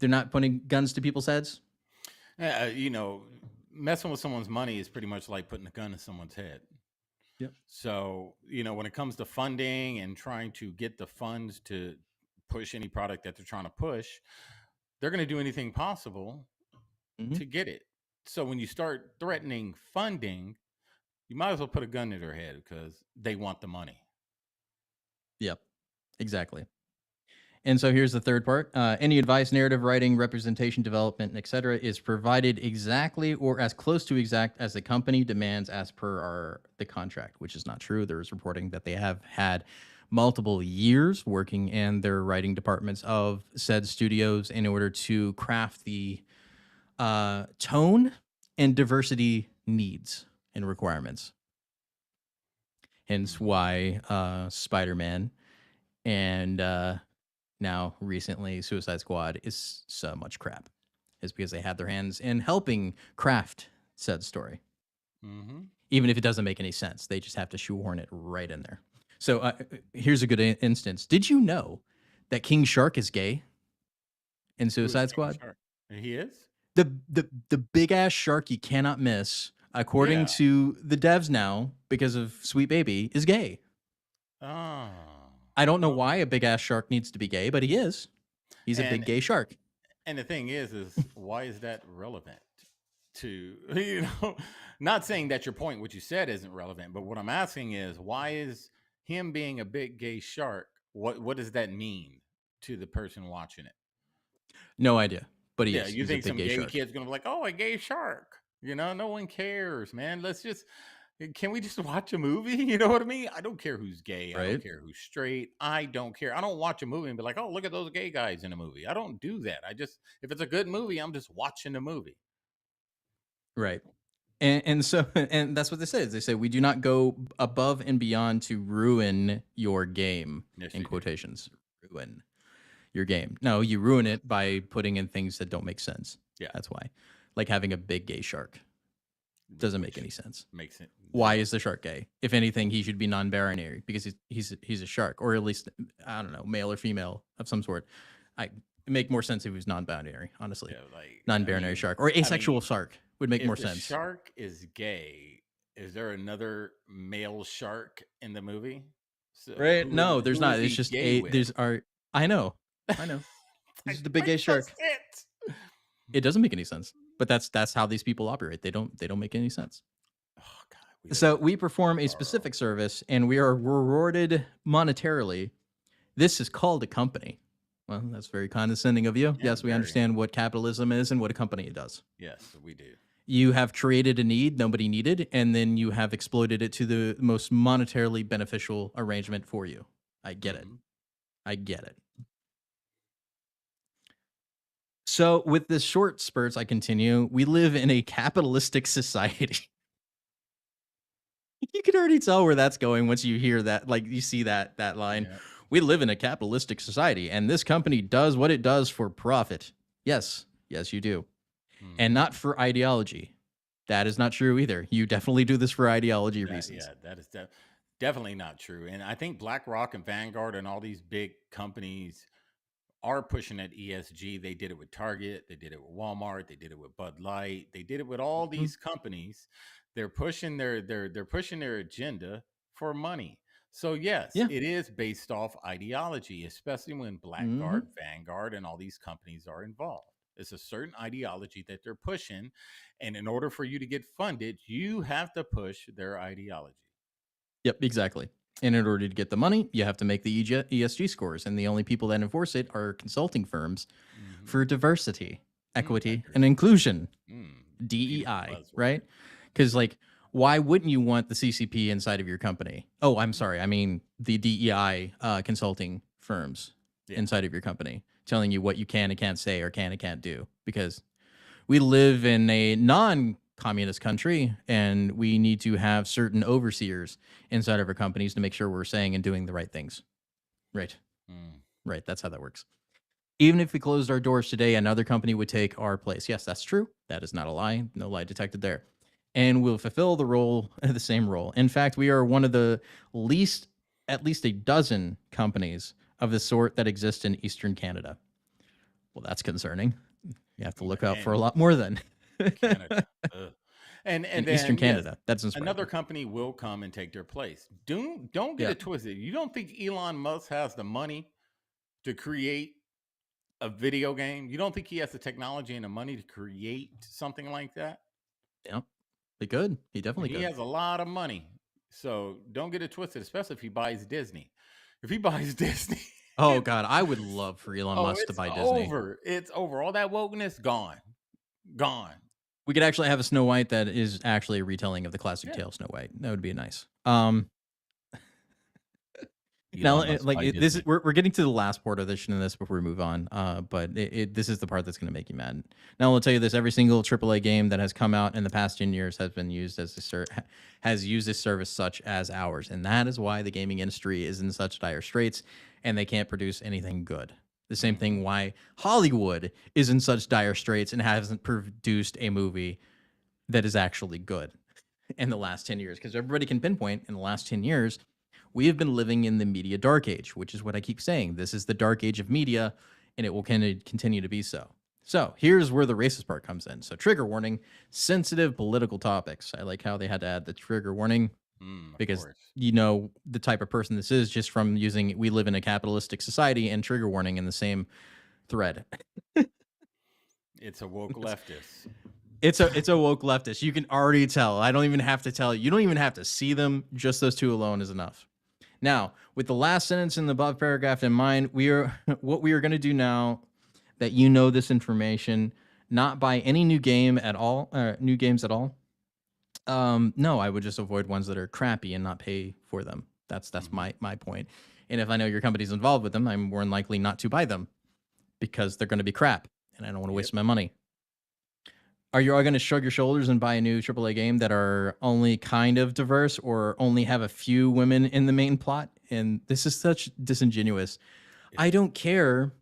not pointing guns to people's heads? You know, messing with someone's money is pretty much like putting a gun in someone's head. Yep. So, when it comes to funding and trying to get the funds to push any product that they're trying to push, they're going to do anything possible Mhm. to get it. So when you start threatening funding, you might as well put a gun to their head because they want the money. Yep, exactly. And so here's the third part. Any advice, narrative writing, representation development, etc., is provided exactly or as close to exact as the company demands as per the contract, which is not true. There is reporting that they have had multiple years working in their writing departments of said studios in order to craft the tone and diversity needs and requirements. Hence why Spider-Man and now recently Suicide Squad is so much crap, is because they had their hands in helping craft said story. Mm-hmm. Even if it doesn't make any sense, they just have to shoehorn it right in there. So here's a good instance. Did you know that King Shark is gay in Suicide Squad? Shark? He is? The big ass shark you cannot miss, according Yeah. to the devs now, because of Sweet Baby, is gay. Oh. I don't know why a big ass shark needs to be gay, but he is. He's a big gay shark. And the thing is why is that relevant to, not saying that your point, what you said isn't relevant, but what I'm asking is, why is him being a big gay shark, what does that mean to the person watching it? No idea, but You he's think a big some gay gay shark. kid's going to be like, oh, a gay shark. No one cares, man. Can we just watch a movie? You know what I mean? I don't care who's gay. Right. I don't care who's straight. I don't care. I don't watch a movie and be like, oh, look at those gay guys in a movie. I don't do that. If it's a good movie, I'm just watching the movie. Right. And so, and that's what they say. They say, we do not go above and beyond to ruin your game, Yes, in you do. quotations. Ruin your game. No, you ruin it by putting in things that don't make sense. Yeah. That's why. Like having a big gay shark. Doesn't make any sense. Makes it. Why is the shark gay? If anything, he should be non-binary because he's a shark, or at least, I don't know, male or female of some sort. It'd make more sense if he was non-binary, honestly. Yeah, like, non-binary shark or asexual shark would make more If the sense. shark is gay, is there another male shark in the movie? So Right? No, there's not. It's he just gay with? I know. This is the big gay shark. It doesn't make any sense, but that's how these people operate. They don't make any sense. Oh, God, So we perform a specific service and we are rewarded monetarily. This is called a company. Well, that's very condescending of you. Yeah, Yes, we very. understand what capitalism is and what a company does. Yes, we do. You have created a need nobody needed, and then you have exploited it to the most monetarily beneficial arrangement for you. I get it. I get it. So with this short spurts, I continue. We live in a capitalistic society. You can already tell where that's going once you hear that, like you see that line. Yeah. We live in a capitalistic society, and this company does what it does for profit. Yes, you do. And not for ideology. That is not true either. You definitely do this for ideology reasons. Yeah, that is definitely not true. And I think BlackRock and Vanguard and all these big companies are pushing at ESG. They did it with Target. They did it with Walmart. They did it with Bud Light. They did it with all these companies. They're pushing they're pushing their agenda for money. So yes, it is based off ideology, especially when BlackGuard, Vanguard, and all these companies are involved. It's a certain ideology that they're pushing, and in order for you to get funded, you have to push their ideology. Yep, exactly. And in order to get the money, you have to make the ESG scores, and the only people that enforce it are consulting firms for diversity, equity, and inclusion, DEI, right? Because like, why wouldn't you want the CCP inside of your company? Oh, I'm sorry. I mean the DEI consulting firms inside of your company telling you what you can and can't say or can and can't do, because we live in a non-communist country and we need to have certain overseers inside of our companies to make sure we're saying and doing the right things. Right. Right. That's how that works. Even if we closed our doors today, another company would take our place. Yes, that's true. That is not a lie. No lie detected there. And we'll fulfill the same role. In fact, we are one of the at least a dozen companies of the sort that exist in Eastern Canada. Well, that's concerning. You have to look out for a lot more then. Canada. And in then Eastern yes, Canada. That's in another Sprite. company will come and take their place. Don't get Yeah. it twisted. You don't think Elon Musk has the money to create a video game? You don't think he has the technology and the money to create something like that? Yeah. He could. He definitely He could. has a lot of money. So don't get it twisted, especially if he buys Disney. If he buys Disney, Oh God, I would love for Elon Musk to it's buy Disney. over. It's over. All that wokeness gone. Gone. We could actually have a Snow White that is actually a retelling of the classic Yeah. tale Snow White. That would be nice. Now, Elon Musk like buy this Disney. is we're getting to the last portion of this before we move on. But this is the part that's going to make you mad. Now, I'll tell you this: every single AAA game that has come out in the past 10 years has been used as has used this service such as ours, and that is why the gaming industry is in such dire straits, and they can't produce anything good. The same thing why Hollywood is in such dire straits and hasn't produced a movie that is actually good in the last 10 years, because everybody can pinpoint in the last 10 years we have been living in the media dark age, which is what I keep saying. This is the dark age of media, and it will continue to be so. So here's where the racist part comes in. So trigger warning, sensitive political topics. I like how they had to add the trigger warning because course. you know the type of person this is just from using we live in a capitalistic society and trigger warning in the same thread. It's a woke leftist. It's a woke leftist. You can already tell. I don't even have to tell you. You don't even have to see them. Just those two alone is enough. Now, with the last sentence in the above paragraph in mind, what we are going to do now that you know this information, not buy any new games at all. No, I would just avoid ones that are crappy and not pay for them. That's my point. And if I know your company's involved with them, I'm more than likely not to buy them because they're going to be crap, and I don't want to waste my money. Are you all going to shrug your shoulders and buy a new AAA game that are only kind of diverse or only have a few women in the main plot? And this is such disingenuous. I don't care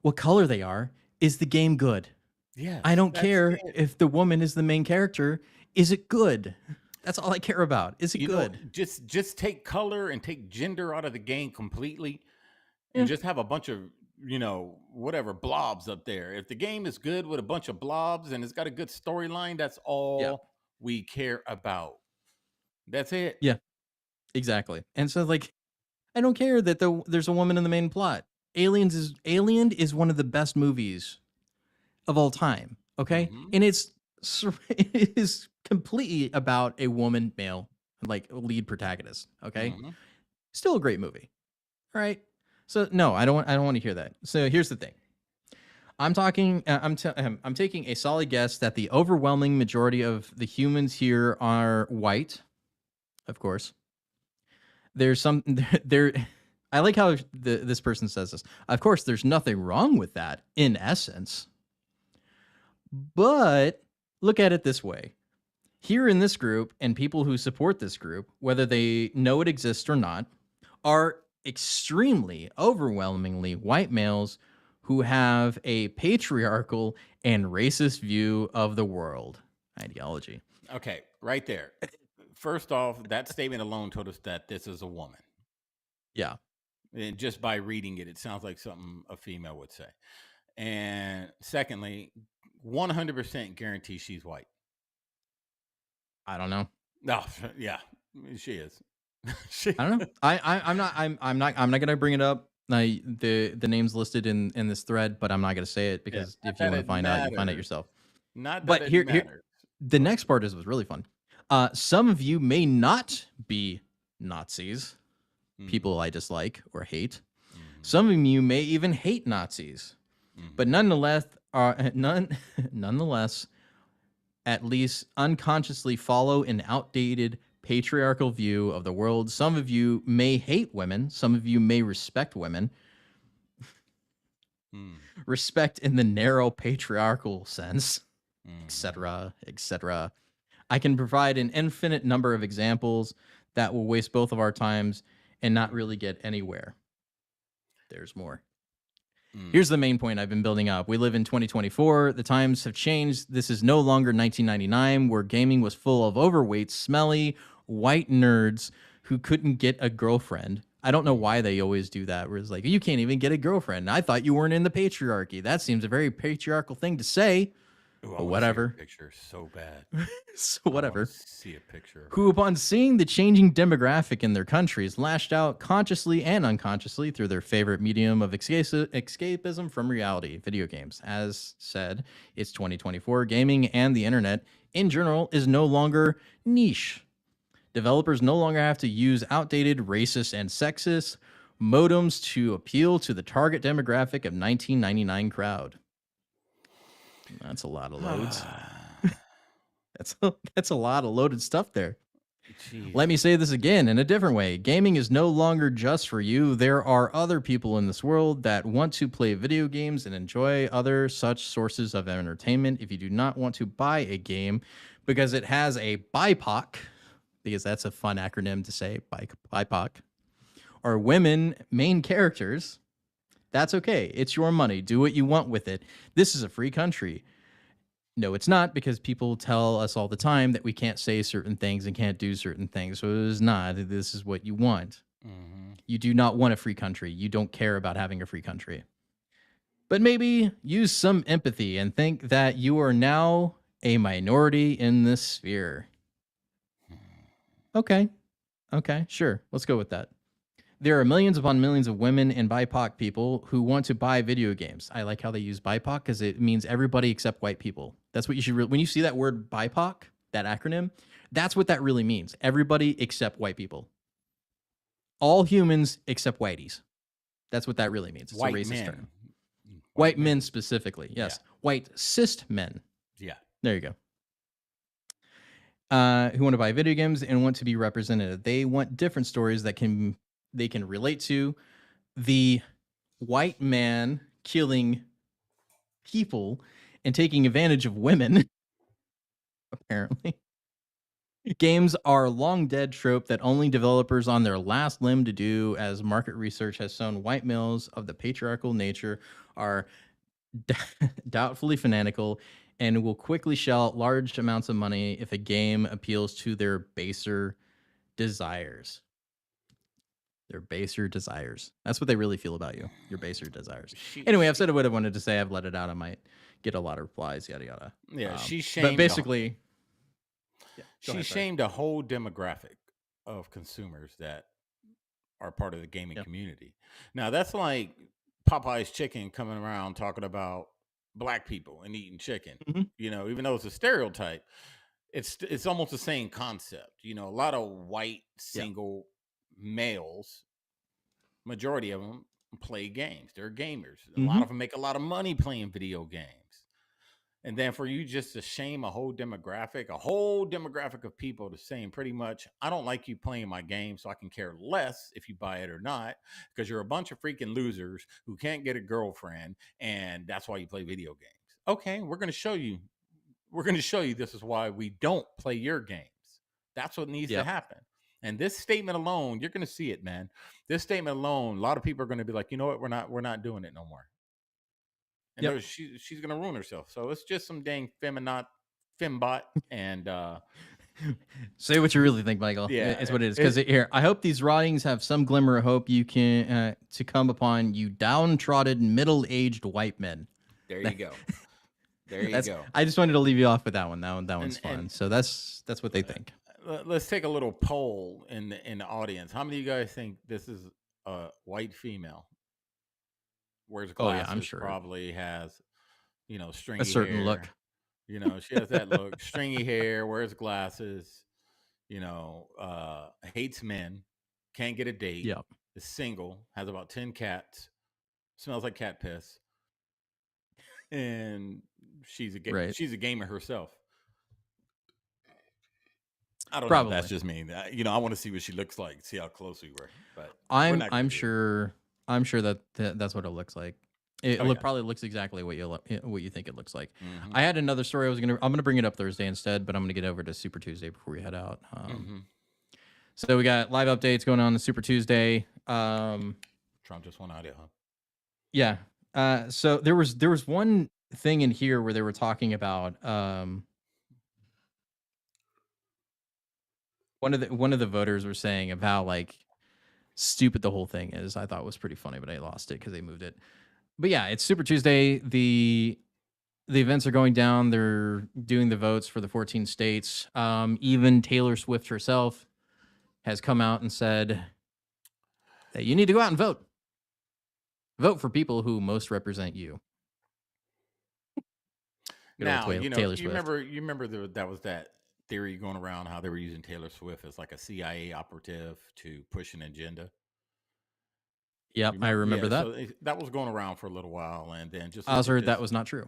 what color they are. Is the game good? Yeah. I don't care if the woman is the main character. Is it good? That's all I care about. Is it good? Just take color and take gender out of the game completely and just have a bunch of whatever blobs up there. If the game is good with a bunch of blobs and it's got a good storyline, that's all we care about. That's it. Yeah, exactly. And so, like, I don't care that there's a woman in the main plot. Alien is one of the best movies of all time. Okay, and it is completely about a woman, male, like lead protagonist. Okay, still a great movie. All right. So no, I don't want to hear that. So here's the thing. I'm taking a solid guess that the overwhelming majority of the humans here are white. Of course. There's some there. I like how this person says this. Of course, there's nothing wrong with that in essence. But look at it this way. Here in this group and people who support this group, whether they know it exists or not, are extremely overwhelmingly white males who have a patriarchal and racist view of the world ideology. Okay, right there. First off, that statement alone told us that this is a woman. Yeah. And just by reading it sounds like something a female would say. And secondly, 100% guarantee she's white. I don't know. No, yeah, she is. I don't know. I'm not gonna bring it up. The names listed in this thread, but I'm not gonna say it because if you want to find out, you find out yourself. Not that but it here, matters. The next part was really fun. Some of you may not be Nazis, people I dislike or hate. Some of you may even hate Nazis, but nonetheless, at least unconsciously follow an outdated patriarchal view of the world. Some of you may hate women. Some of you may respect women. Respect in the narrow patriarchal sense, etc., etc. I can provide an infinite number of examples that will waste both of our times and not really get anywhere. There's more. Here's the main point I've been building up. We live in 2024. The times have changed. This is no longer 1999, where gaming was full of overweight, smelly, white nerds who couldn't get a girlfriend. I don't know why they always do that, where it's like, you can't even get a girlfriend. I thought you weren't in the patriarchy. That seems a very patriarchal thing to say. Ooh, I but want to see her whatever. picture so bad. So I want whatever. to see a picture of her. Who, upon seeing the changing demographic in their countries, lashed out consciously and unconsciously through their favorite medium of escapism from reality, video games. As said, it's 2024. Gaming and the internet in general is no longer niche. Developers no longer have to use outdated, racist, and sexist modems to appeal to the target demographic of 1999 crowd. That's a lot of loads. That's a lot of loaded stuff there. Jesus. Let me say this again in a different way. Gaming is no longer just for you. There are other people in this world that want to play video games and enjoy other such sources of entertainment. If you do not want to buy a game because it has a BIPOC, because that's a fun acronym to say, BIPOC, or women main characters, that's okay. It's your money. Do what you want with it. This is a free country. No, it's not, because people tell us all the time that we can't say certain things and can't do certain things. So it is not. This is what you want. Mm-hmm. You do not want a free country. You don't care about having a free country. But maybe use some empathy and think that you are now a minority in this sphere. Okay, sure. Let's go with that. There are millions upon millions of women and BIPOC people who want to buy video games. I like how they use BIPOC because it means everybody except white people. That's what you should when you see that word BIPOC, that acronym, that's what that really means. Everybody except white people. All humans except whiteys. That's what that really means. It's White a racist men. term. White men specifically, yes. Yeah. White cis men. Yeah. There you go. Who want to buy video games and want to be represented. They want different stories that they can relate to. The white man killing people and taking advantage of women, apparently. Games are a long dead trope that only developers on their last limb to do, as market research has shown white males of the patriarchal nature are doubtfully fanatical and will quickly shell out large amounts of money if a game appeals to their baser desires. Their baser desires. That's what they really feel about you. Your baser desires. Anyway, I've said what I wanted to say. I've let it out. I might get a lot of replies, yada yada. Yeah, she shamed. But basically, she shamed a whole demographic of consumers that are part of the gaming community. Now that's like Popeye's chicken coming around talking about black people and eating chicken. Mm-hmm. You know, even though it's a stereotype, it's almost the same concept. You know, a lot of white single males, majority of them play games. They're gamers. A lot of them make a lot of money playing video games. And then for you just to shame a whole demographic of people to saying pretty much, I don't like you playing my game, so I can care less if you buy it or not, because you're a bunch of freaking losers who can't get a girlfriend, and that's why you play video games. Okay, we're going to show you. We're going to show you this is why we don't play your games. That's what needs to happen. And this statement alone, you're going to see it, man. This statement alone, a lot of people are going to be like, you know what, we're not doing it no more. And she's going to ruin herself. So it's just some dang fembot, and say what you really think, Michael. Yeah, it's what it is. Because here, I hope these writings have some glimmer of hope you can to come upon you downtrodden middle-aged white men. There you go. There you go. I just wanted to leave you off with that one. That one's fun. So that's what they think. Let's take a little poll in the audience. How many of you guys think this is a white female? Wears glasses. Oh yeah, I'm sure. Probably has, stringy a certain hair. look. She has that look. Stringy hair, wears glasses. Hates men, can't get a date. Yep. Is single, has about 10 cats, smells like cat piss, and she's a gamer herself. I don't know. That's just me. I want to see what she looks like, see how close we were. But I'm sure that's what it looks like. It probably looks exactly what you think it looks like. Mm-hmm. I had another story I'm gonna bring it up Thursday instead, but I'm gonna get over to Super Tuesday before we head out. So we got live updates going on Super Tuesday. Trump just won audio, huh? Yeah. So there was one thing in here where they were talking about one of the voters were saying of how like stupid the whole thing is. I thought it was pretty funny, but I lost it because they moved it. But yeah, it's Super Tuesday. The the events are going down. They're doing the votes for the 14 states. Even Taylor Swift herself has come out and said that you need to go out and vote. Vote for people who most represent you. Now, you remember that was that theory going around how they were using Taylor Swift as like a CIA operative to push an agenda. Yep, I remember that. So that was going around for a little while, and then just I also heard that was not true.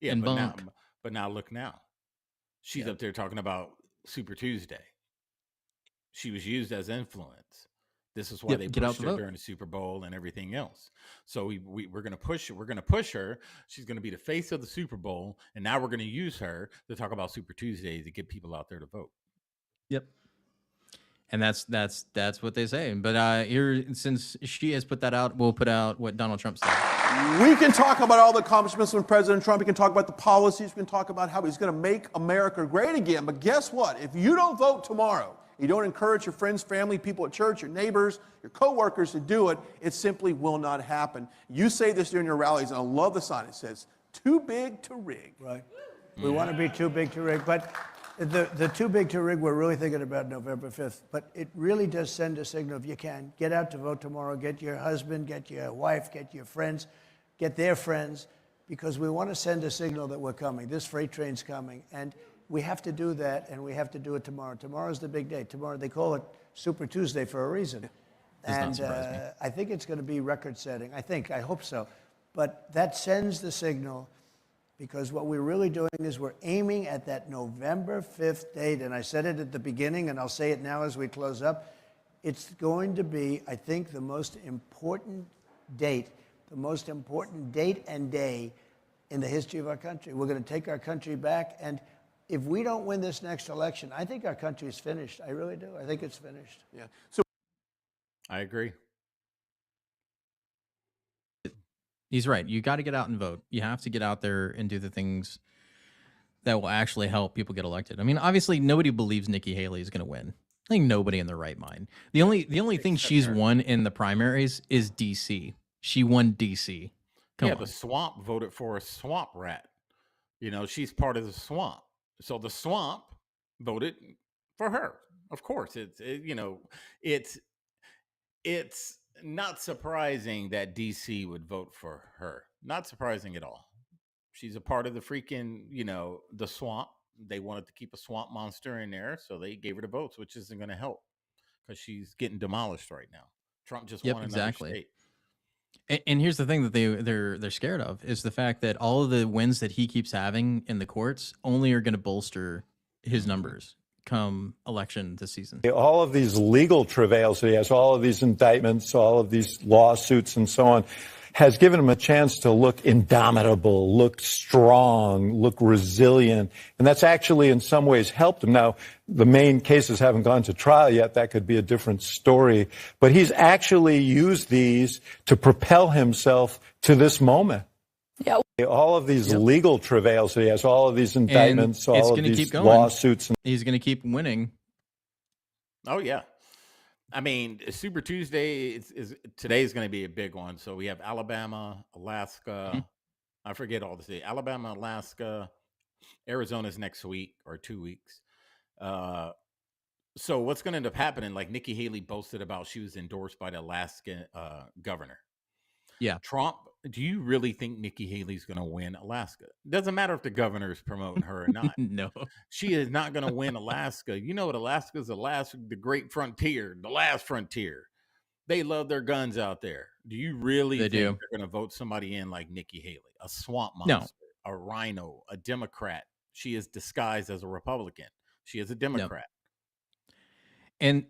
Yeah, but now look now, she's up there talking about Super Tuesday. She was used as influence. This is why they pushed her during the Super Bowl and everything else. So we're going to push her. We're going to push her. She's going to be the face of the Super Bowl. And now we're going to use her to talk about Super Tuesday to get people out there to vote. Yep. And that's what they say. But here, since she has put that out, we'll put out what Donald Trump said. We can talk about all the accomplishments of President Trump. We can talk about the policies. We can talk about how he's going to make America great again. But guess what? If you don't vote tomorrow, you don't encourage your friends, family, people at church, your neighbors, your coworkers to do it, it simply will not happen. You say this during your rallies, and I love the sign. It says, too big to rig. Right. We want to be too big to rig. But the too big to rig, we're really thinking about November 5th. But it really does send a signal. If you can, get out to vote tomorrow. Get your husband, get your wife, get your friends, get their friends, because we want to send a signal that we're coming. This freight train's coming. And we have to do that, and we have to do it tomorrow. Tomorrow's the big day. Tomorrow, they call it Super Tuesday for a reason. And I think it's going to be record-setting. I hope so. But that sends the signal, because what we're really doing is we're aiming at that November 5th date. And I said it at the beginning, and I'll say it now as we close up. It's going to be, I think, the most important date and day in the history of our country. We're going to take our country back, and if we don't win this next election, I think our country is finished. I really do. I think it's finished. Yeah. So I agree. He's right. You got to get out and vote. You have to get out there and do the things that will actually help people get elected. I mean, obviously, nobody believes Nikki Haley is going to win. I think nobody in their right mind. The only thing she's won in the primaries is D.C. She won D.C. Come on. The swamp voted for a swamp rat. She's part of the swamp. So the swamp voted for her. Of course, it's not surprising that DC would vote for her. Not surprising at all. She's a part of the freaking, the swamp. They wanted to keep a swamp monster in there, so they gave her the votes, which isn't going to help because she's getting demolished right now. Trump just won another state. And here's the thing that they're scared of is the fact that all of the wins that he keeps having in the courts only are going to bolster his numbers come election this season. All of these legal travails that he has, all of these indictments, all of these lawsuits and so on, has given him a chance to look indomitable, look strong, look resilient. And that's actually in some ways helped him. Now, the main cases haven't gone to trial yet. That could be a different story. But he's actually used these to propel himself to this moment. Yeah. All of these legal travails that he has, all of these indictments, and all of these lawsuits. He's going to keep winning. Oh, yeah. I mean, Super Tuesday today is going to be a big one. So we have Alabama, Alaska. I forget all the states. Alabama, Alaska, Arizona's next week or 2 weeks. So what's going to end up happening? Like Nikki Haley boasted about, she was endorsed by the Alaska governor. Yeah. Trump, do you really think Nikki Haley's going to win Alaska? Doesn't matter if the governor is promoting her or not. No. She is not going to win Alaska. You know what Alaska is? The great frontier, the last frontier. They love their guns out there. Do you really think they're going to vote somebody in like Nikki Haley? A swamp monster, a rhino, a Democrat. She is disguised as a Republican. She is a Democrat. No.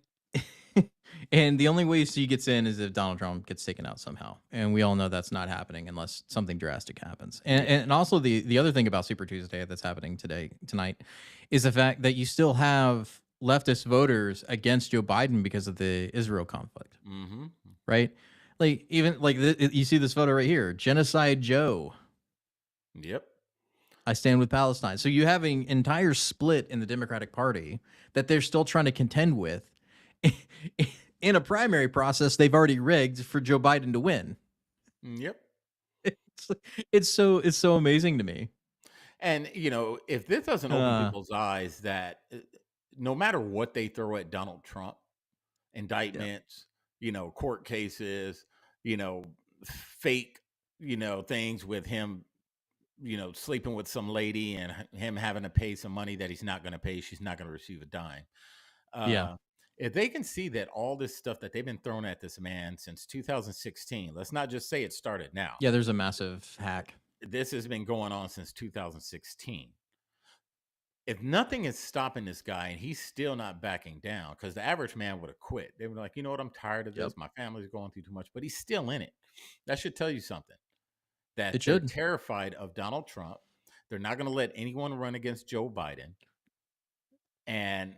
And the only way she gets in is if Donald Trump gets taken out somehow. And we all know that's not happening unless something drastic happens. And also the other thing about Super Tuesday that's happening tonight is the fact that you still have leftist voters against Joe Biden because of the Israel conflict. Mm-hmm. Right? Like even like you see this photo right here, Genocide Joe. Yep. I stand with Palestine. So you have an entire split in the Democratic Party that they're still trying to contend with. In a primary process, they've already rigged for Joe Biden to win. Yep. It's so amazing to me. And if this doesn't open people's eyes that no matter what they throw at Donald Trump, indictments, court cases, fake, things with him, sleeping with some lady and him having to pay some money that he's not going to pay. She's not going to receive a dime. Yeah. If they can see that all this stuff that they've been throwing at this man since 2016, let's not just say it started now. Yeah, there's a massive hack. This has been going on since 2016. If nothing is stopping this guy and he's still not backing down, because the average man would have quit. They were like, you know what, I'm tired of this. My family's going through too much, but he's still in it. That should tell you something. That they're terrified of Donald Trump. They're not going to let anyone run against Joe Biden. And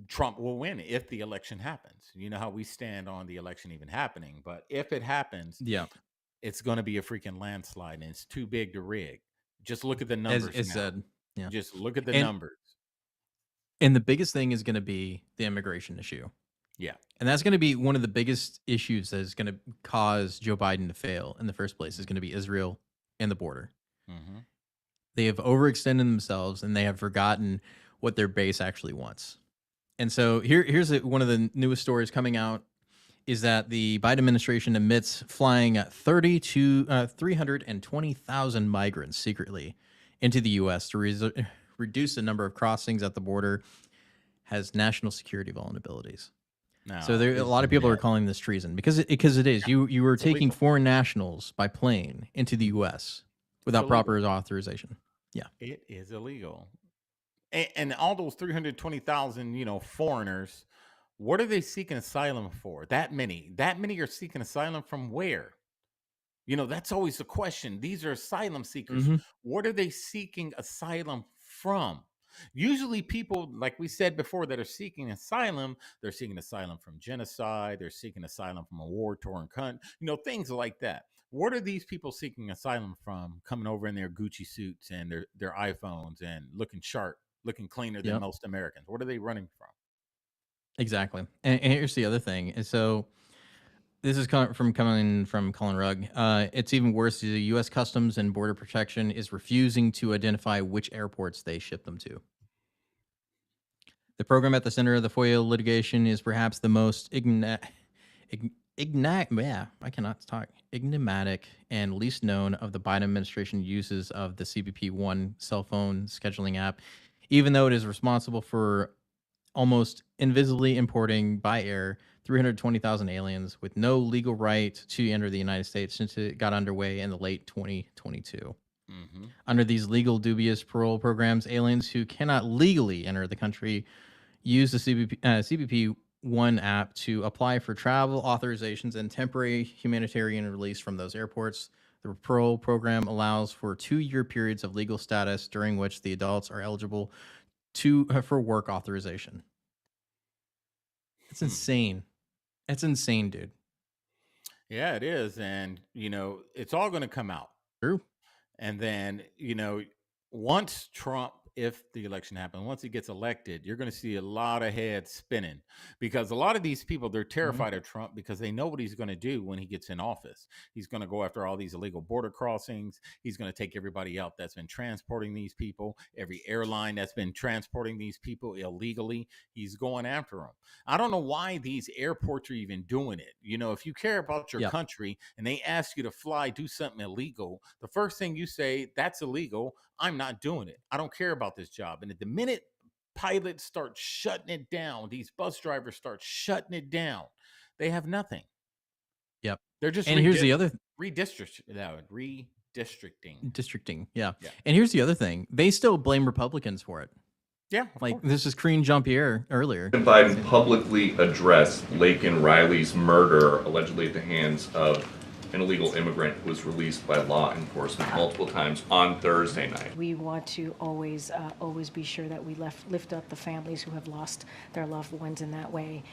Trump will win if the election happens. You know how we stand on the election even happening. But if it happens, it's going to be a freaking landslide, and it's too big to rig. Just look at the numbers. As said. Yeah. Just look at the numbers. And the biggest thing is going to be the immigration issue. Yeah. And that's going to be one of the biggest issues that is going to cause Joe Biden to fail in the first place, is going to be Israel and the border. Mm-hmm. They have overextended themselves, and they have forgotten what their base actually wants. And so here's one of the newest stories coming out, is that the Biden administration admits flying 320,000 migrants secretly into the U.S. to reduce the number of crossings at the border has national security vulnerabilities. No, so a lot of people are calling this treason because it is. You were taking foreign nationals by plane into the U.S. without proper authorization. Yeah, it is illegal. And all those 320,000, foreigners, what are they seeking asylum for? That many are seeking asylum from where? That's always the question. These are asylum seekers. Mm-hmm. What are they seeking asylum from? Usually people, like we said before, that are seeking asylum, they're seeking asylum from genocide. They're seeking asylum from a war-torn country, things like that. What are these people seeking asylum from, coming over in their Gucci suits and their iPhones and looking sharp, looking cleaner than most Americans? What are they running from? Exactly. And here's the other thing. And so this is coming from Colin Rugg. It's even worse. The U.S. Customs and Border Protection is refusing to identify which airports they ship them to. The program at the center of the FOIA litigation is perhaps the most enigmatic and least known of the Biden administration uses of the CBP One cell phone scheduling app, even though it is responsible for almost invisibly importing by air 320,000 aliens with no legal right to enter the United States since it got underway in the late 2022. Mm-hmm. Under these legal dubious parole programs, aliens who cannot legally enter the country use the CBP One app to apply for travel authorizations and temporary humanitarian release from those airports. The parole program allows for 2-year periods of legal status during which the adults are eligible for work authorization. It's insane. It's insane, dude. Yeah, it is. And, it's all going to come out. True. And then, once Trump, if the election happens, once he gets elected, you're going to see a lot of heads spinning, because a lot of these people, they're terrified of Trump because they know what he's going to do when he gets in office. He's going to go after all these illegal border crossings. He's going to take everybody out that's been transporting these people, every airline that's been transporting these people illegally. He's going after them. I don't know why these airports are even doing it. If you care about your country and they ask you to do something illegal, the first thing you say, that's illegal. I'm not doing it. I don't care about this job. And at the minute pilots start shutting it down, these bus drivers start shutting it down, they have nothing. Yep. They're just and here's the other redistricting. Yeah. And here's the other thing. They still blame Republicans for it. Yeah. This is Karine Jean-Pierre earlier. Biden publicly addressed Laken Riley's murder, allegedly at the hands of an illegal immigrant who was released by law enforcement multiple times on Thursday night. We want to always be sure that we lift up the families who have lost their loved ones in that way.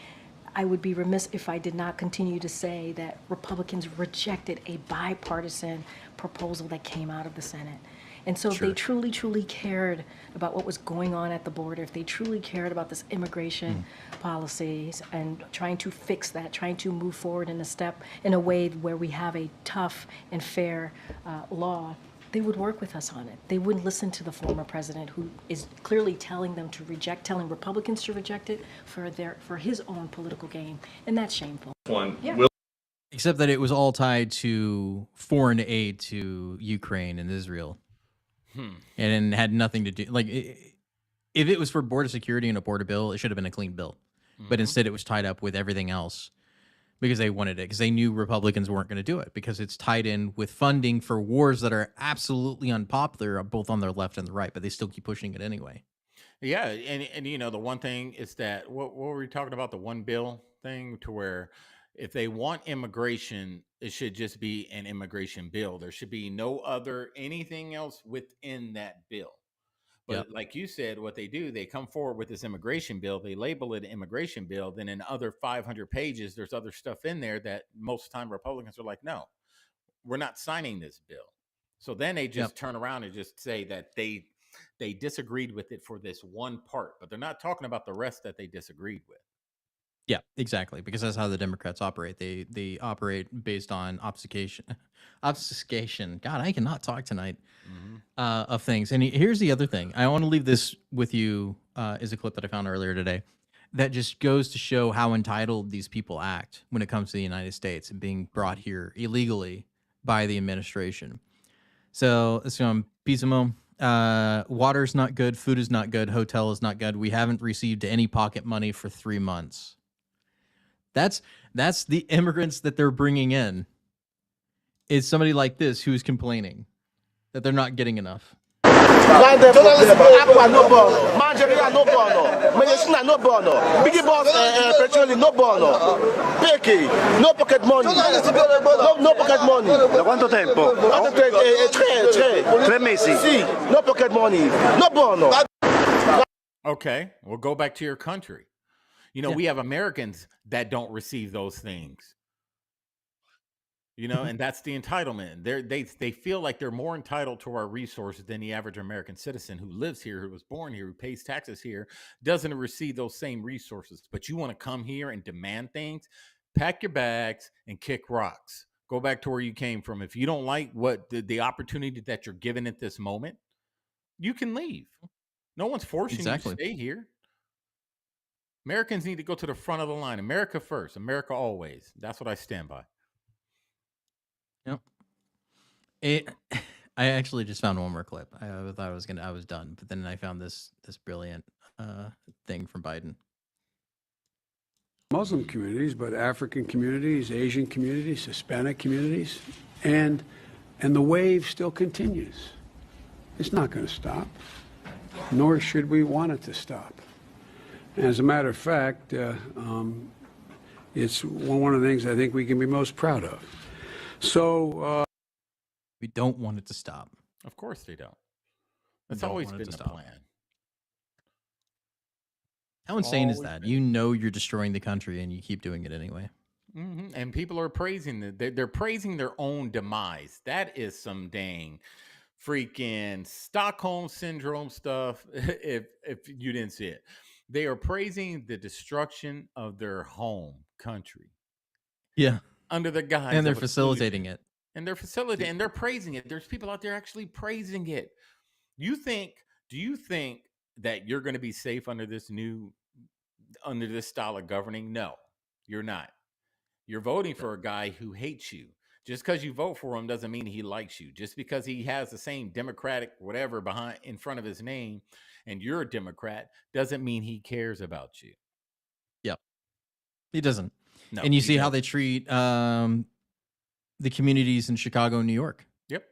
I would be remiss if I did not continue to say that Republicans rejected a bipartisan proposal that came out of the Senate. And so if they truly, truly cared about what was going on at the border, if they truly cared about this immigration policies and trying to fix that, trying to move forward in a way where we have a tough and fair law, they would work with us on it. They wouldn't listen to the former president, who is clearly telling them to reject, telling Republicans to reject it for his own political gain, and that's shameful. Except that it was all tied to foreign aid to Ukraine and Israel, and it had nothing to do. Like, if it was for border security and a border bill, it should have been a clean bill. But instead, it was tied up with everything else because they wanted it, because they knew Republicans weren't going to do it, because it's tied in with funding for wars that are absolutely unpopular, both on the left and the right, but they still keep pushing it anyway. Yeah, and you know, the one thing is that what were we talking about, the one bill thing, to where if they want immigration, it should just be an immigration bill. There should be no other anything else within that bill. But like you said, what they do, they come forward with this immigration bill, they label it an immigration bill, then in other 500 pages, there's other stuff in there that most of the time Republicans are like, no, we're not signing this bill. So then they just turn around and just say that they disagreed with it for this one part, but they're not talking about the rest that they disagreed with. Yeah, exactly. Because that's how the Democrats operate. They operate based on obfuscation. God, I cannot talk tonight. Of things. And here's the other thing. I want to leave this with you. Is a clip that I found earlier today that just goes to show how entitled these people act when it comes to the United States and being brought here illegally by the administration. So it's Pismo. Water's not good. Food is not good. Hotel is not good. We haven't received any pocket money for 3 months. That's the immigrants that they're bringing in. Is somebody like this who's complaining that they're not getting enough. Acqua no bono, mangeria no bono, medicina no bono, biggie boss petrol no bono, perché no pocket money, no pocket money. Da quanto tempo? 3 mesi. Sì, no pocket money, no bono. Okay, well, go back to your country. You know, we have Americans that don't receive those things. You know, and that's the entitlement. They feel like they're more entitled to our resources than the average American citizen who lives here, who was born here, who pays taxes here, doesn't receive those same resources. But you want to come here and demand things? Pack your bags and kick rocks. Go back to where you came from. If you don't like what the opportunity that you're given at this moment, you can leave. No one's forcing you to stay here. Americans need to go to the front of the line. America first. America always. That's what I stand by. Yep. I actually just found one more clip. I thought I was done, but then I found this brilliant thing from Biden. Muslim communities, but African communities, Asian communities, Hispanic communities, and the wave still continues. It's not going to stop, nor should we want it to stop. As a matter of fact, it's one of the things I think we can be most proud of. So we don't want it to stop. Of course they don't. That's always been the plan. How insane is that? You know you're destroying the country and you keep doing it anyway. Mm-hmm. And people are praising they're praising their own demise. That is some dang freaking Stockholm syndrome stuff. If you didn't see it, they are praising the destruction of their home country. Yeah, under the guise, and they're facilitating it. And they're facilitating, and they're praising it. There's people out there actually praising it. Do you think that you're going to be safe under this style of governing? No, you're not. You're voting for a guy who hates you. Just because you vote for him doesn't mean he likes you. Just because he has the same Democratic whatever in front of his name and you're a Democrat doesn't mean he cares about you. Yep. He doesn't. No, and you see how they treat the communities in Chicago and New York. Yep.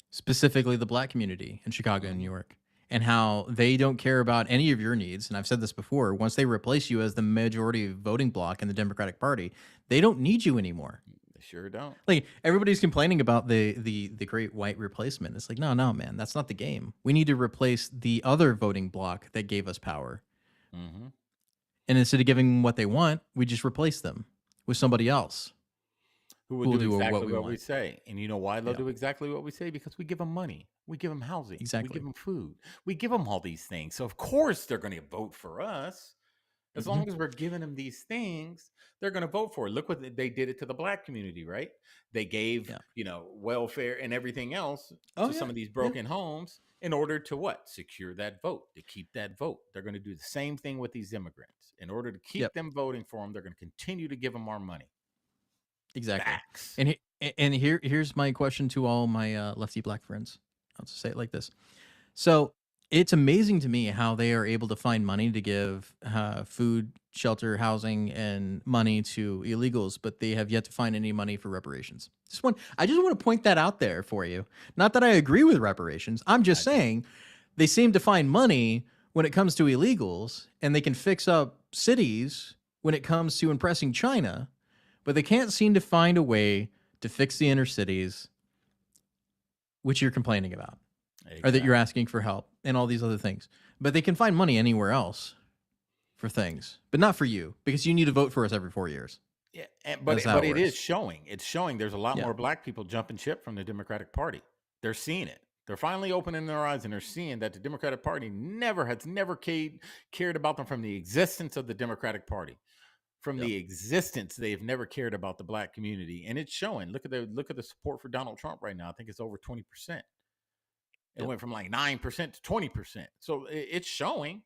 Specifically the Black community in Chicago and New York, and how they don't care about any of your needs. And I've said this before, once they replace you as the majority voting bloc in the Democratic Party, they don't need you anymore. They sure don't. Like, everybody's complaining about the great white replacement. It's like, no, man, that's not the game. We need to replace the other voting bloc that gave us power. Mm-hmm. And instead of giving them what they want, we just replace them with somebody else. Who will do exactly what we say. And you know why they'll do exactly what we say? Because we give them money. We give them housing. Exactly. We give them food. We give them all these things. So, of course, they're going to vote for us. As long as we're giving them these things, they're going to vote for it. Look what they did it to the black community, right? They gave, welfare and everything else to some of these broken homes in order to what? Secure that vote, to keep that vote. They're going to do the same thing with these immigrants. In order to keep them voting for them, they're going to continue to give them more money. Exactly. Facts. And here's my question to all my lefty black friends. I'll just say it like this. So it's amazing to me how they are able to find money to give food, shelter, housing, and money to illegals, but they have yet to find any money for reparations. I just want to point that out there for you. Not that I agree with reparations. I'm just saying they seem to find money when it comes to illegals, and they can fix up cities when it comes to impressing China, but they can't seem to find a way to fix the inner cities, which you're complaining about. Or that you're asking for help and all these other things. But they can find money anywhere else for things, but not for you, because you need to vote for us every 4 years. Yeah, but it is showing. It's showing there's a lot more black people jumping ship from the Democratic Party. They're seeing it. They're finally opening their eyes, and they're seeing that the Democratic Party has never cared about them from the existence of the Democratic Party. From the existence, they've never cared about the black community, and it's showing. Look at the support for Donald Trump right now. I think it's over 20%. It went from like 9% to 20%. So it's showing.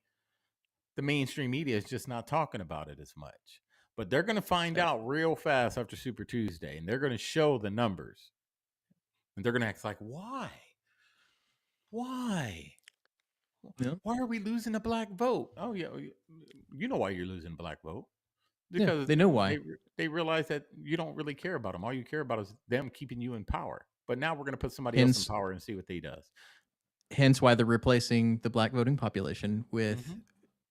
The mainstream media is just not talking about it as much. But they're going to find out real fast after Super Tuesday, and they're going to show the numbers. And they're going to act like, why? Why? Yeah. Why are we losing a black vote? Oh, yeah. You know why you're losing a black vote. Because they know why. They realize that you don't really care about them. All you care about is them keeping you in power. But now we're going to put somebody else in power and see what they does. Hence why they're replacing the black voting population with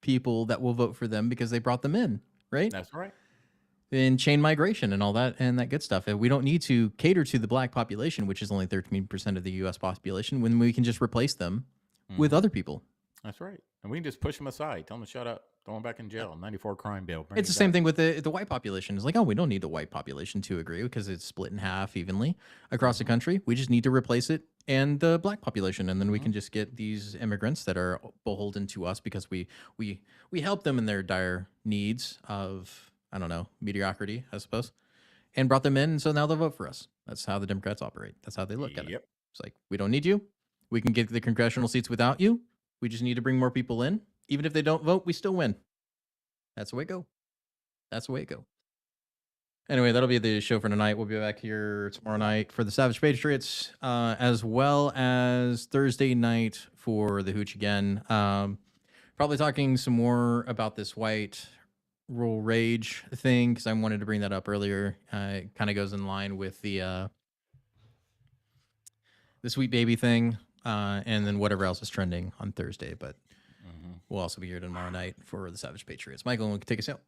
people that will vote for them because they brought them in, right? That's right. In chain migration and all that and that good stuff. And we don't need to cater to the black population, which is only 13% of the U.S. population, when we can just replace them with other people. That's right. And we can just push them aside. Tell them to shut up. Throw them back in jail. 94 crime bill. It's the same thing with the white population. It's like, oh, we don't need the white population to agree because it's split in half evenly across the country. We just need to replace it and the black population. And then we can just get these immigrants that are beholden to us because we help them in their dire needs of, I don't know, mediocrity, I suppose, and brought them in. And so now they'll vote for us. That's how the Democrats operate. That's how they look at it. It's like, we don't need you. We can get the congressional seats without you. We just need to bring more people in. Even if they don't vote, we still win. That's the way it go. That's the way it go. Anyway, that'll be the show for tonight. We'll be back here tomorrow night for the Savage Patriots, as well as Thursday night for the Hooch again. Probably talking some more about this white rural rage thing, because I wanted to bring that up earlier. It kind of goes in line with the Sweet Baby thing, and then whatever else is trending on Thursday. But we'll also be here tomorrow night for the Savage Patriots. Michael, take us out.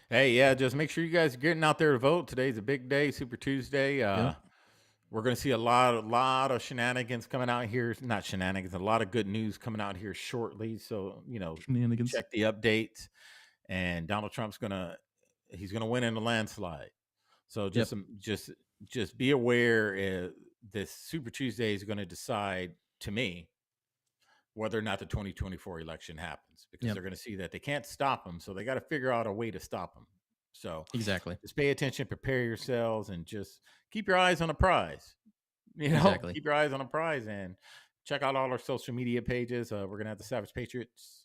Hey, yeah, just make sure you guys are getting out there to vote. Today's a big day, Super Tuesday. We're going to see a lot of shenanigans coming out here. Not shenanigans, a lot of good news coming out here shortly. So, check the updates. And Donald Trump's he's gonna win in a landslide. So just be aware. This Super Tuesday is going to decide, to me, whether or not the 2024 election happens, because they're going to see that they can't stop them. So they got to figure out a way to stop them. So exactly, just pay attention, prepare yourselves, and just keep your eyes on the prize. Keep your eyes on the prize, and check out all our social media pages. We're going to have the Savage Patriots.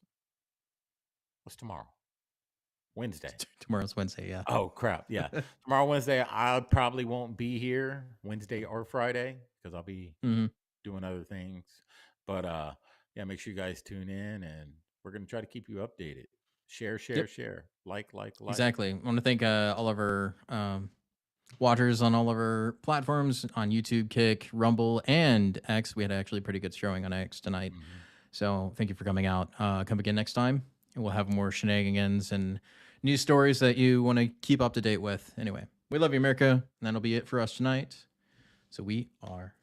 What's tomorrow? Wednesday. Tomorrow's Wednesday, yeah. Oh, crap, yeah. Tomorrow, Wednesday, I probably won't be here Wednesday or Friday because I'll be doing other things. But, yeah, make sure you guys tune in, and we're going to try to keep you updated. Share, like. Exactly. I want to thank all of our watchers on all of our platforms, on YouTube, Kick, Rumble, and X. We had actually a pretty good showing on X tonight. So thank you for coming out. Come again next time, and we'll have more shenanigans and news stories that you want to keep up to date with. Anyway, we love you, America, and that'll be it for us tonight. So we are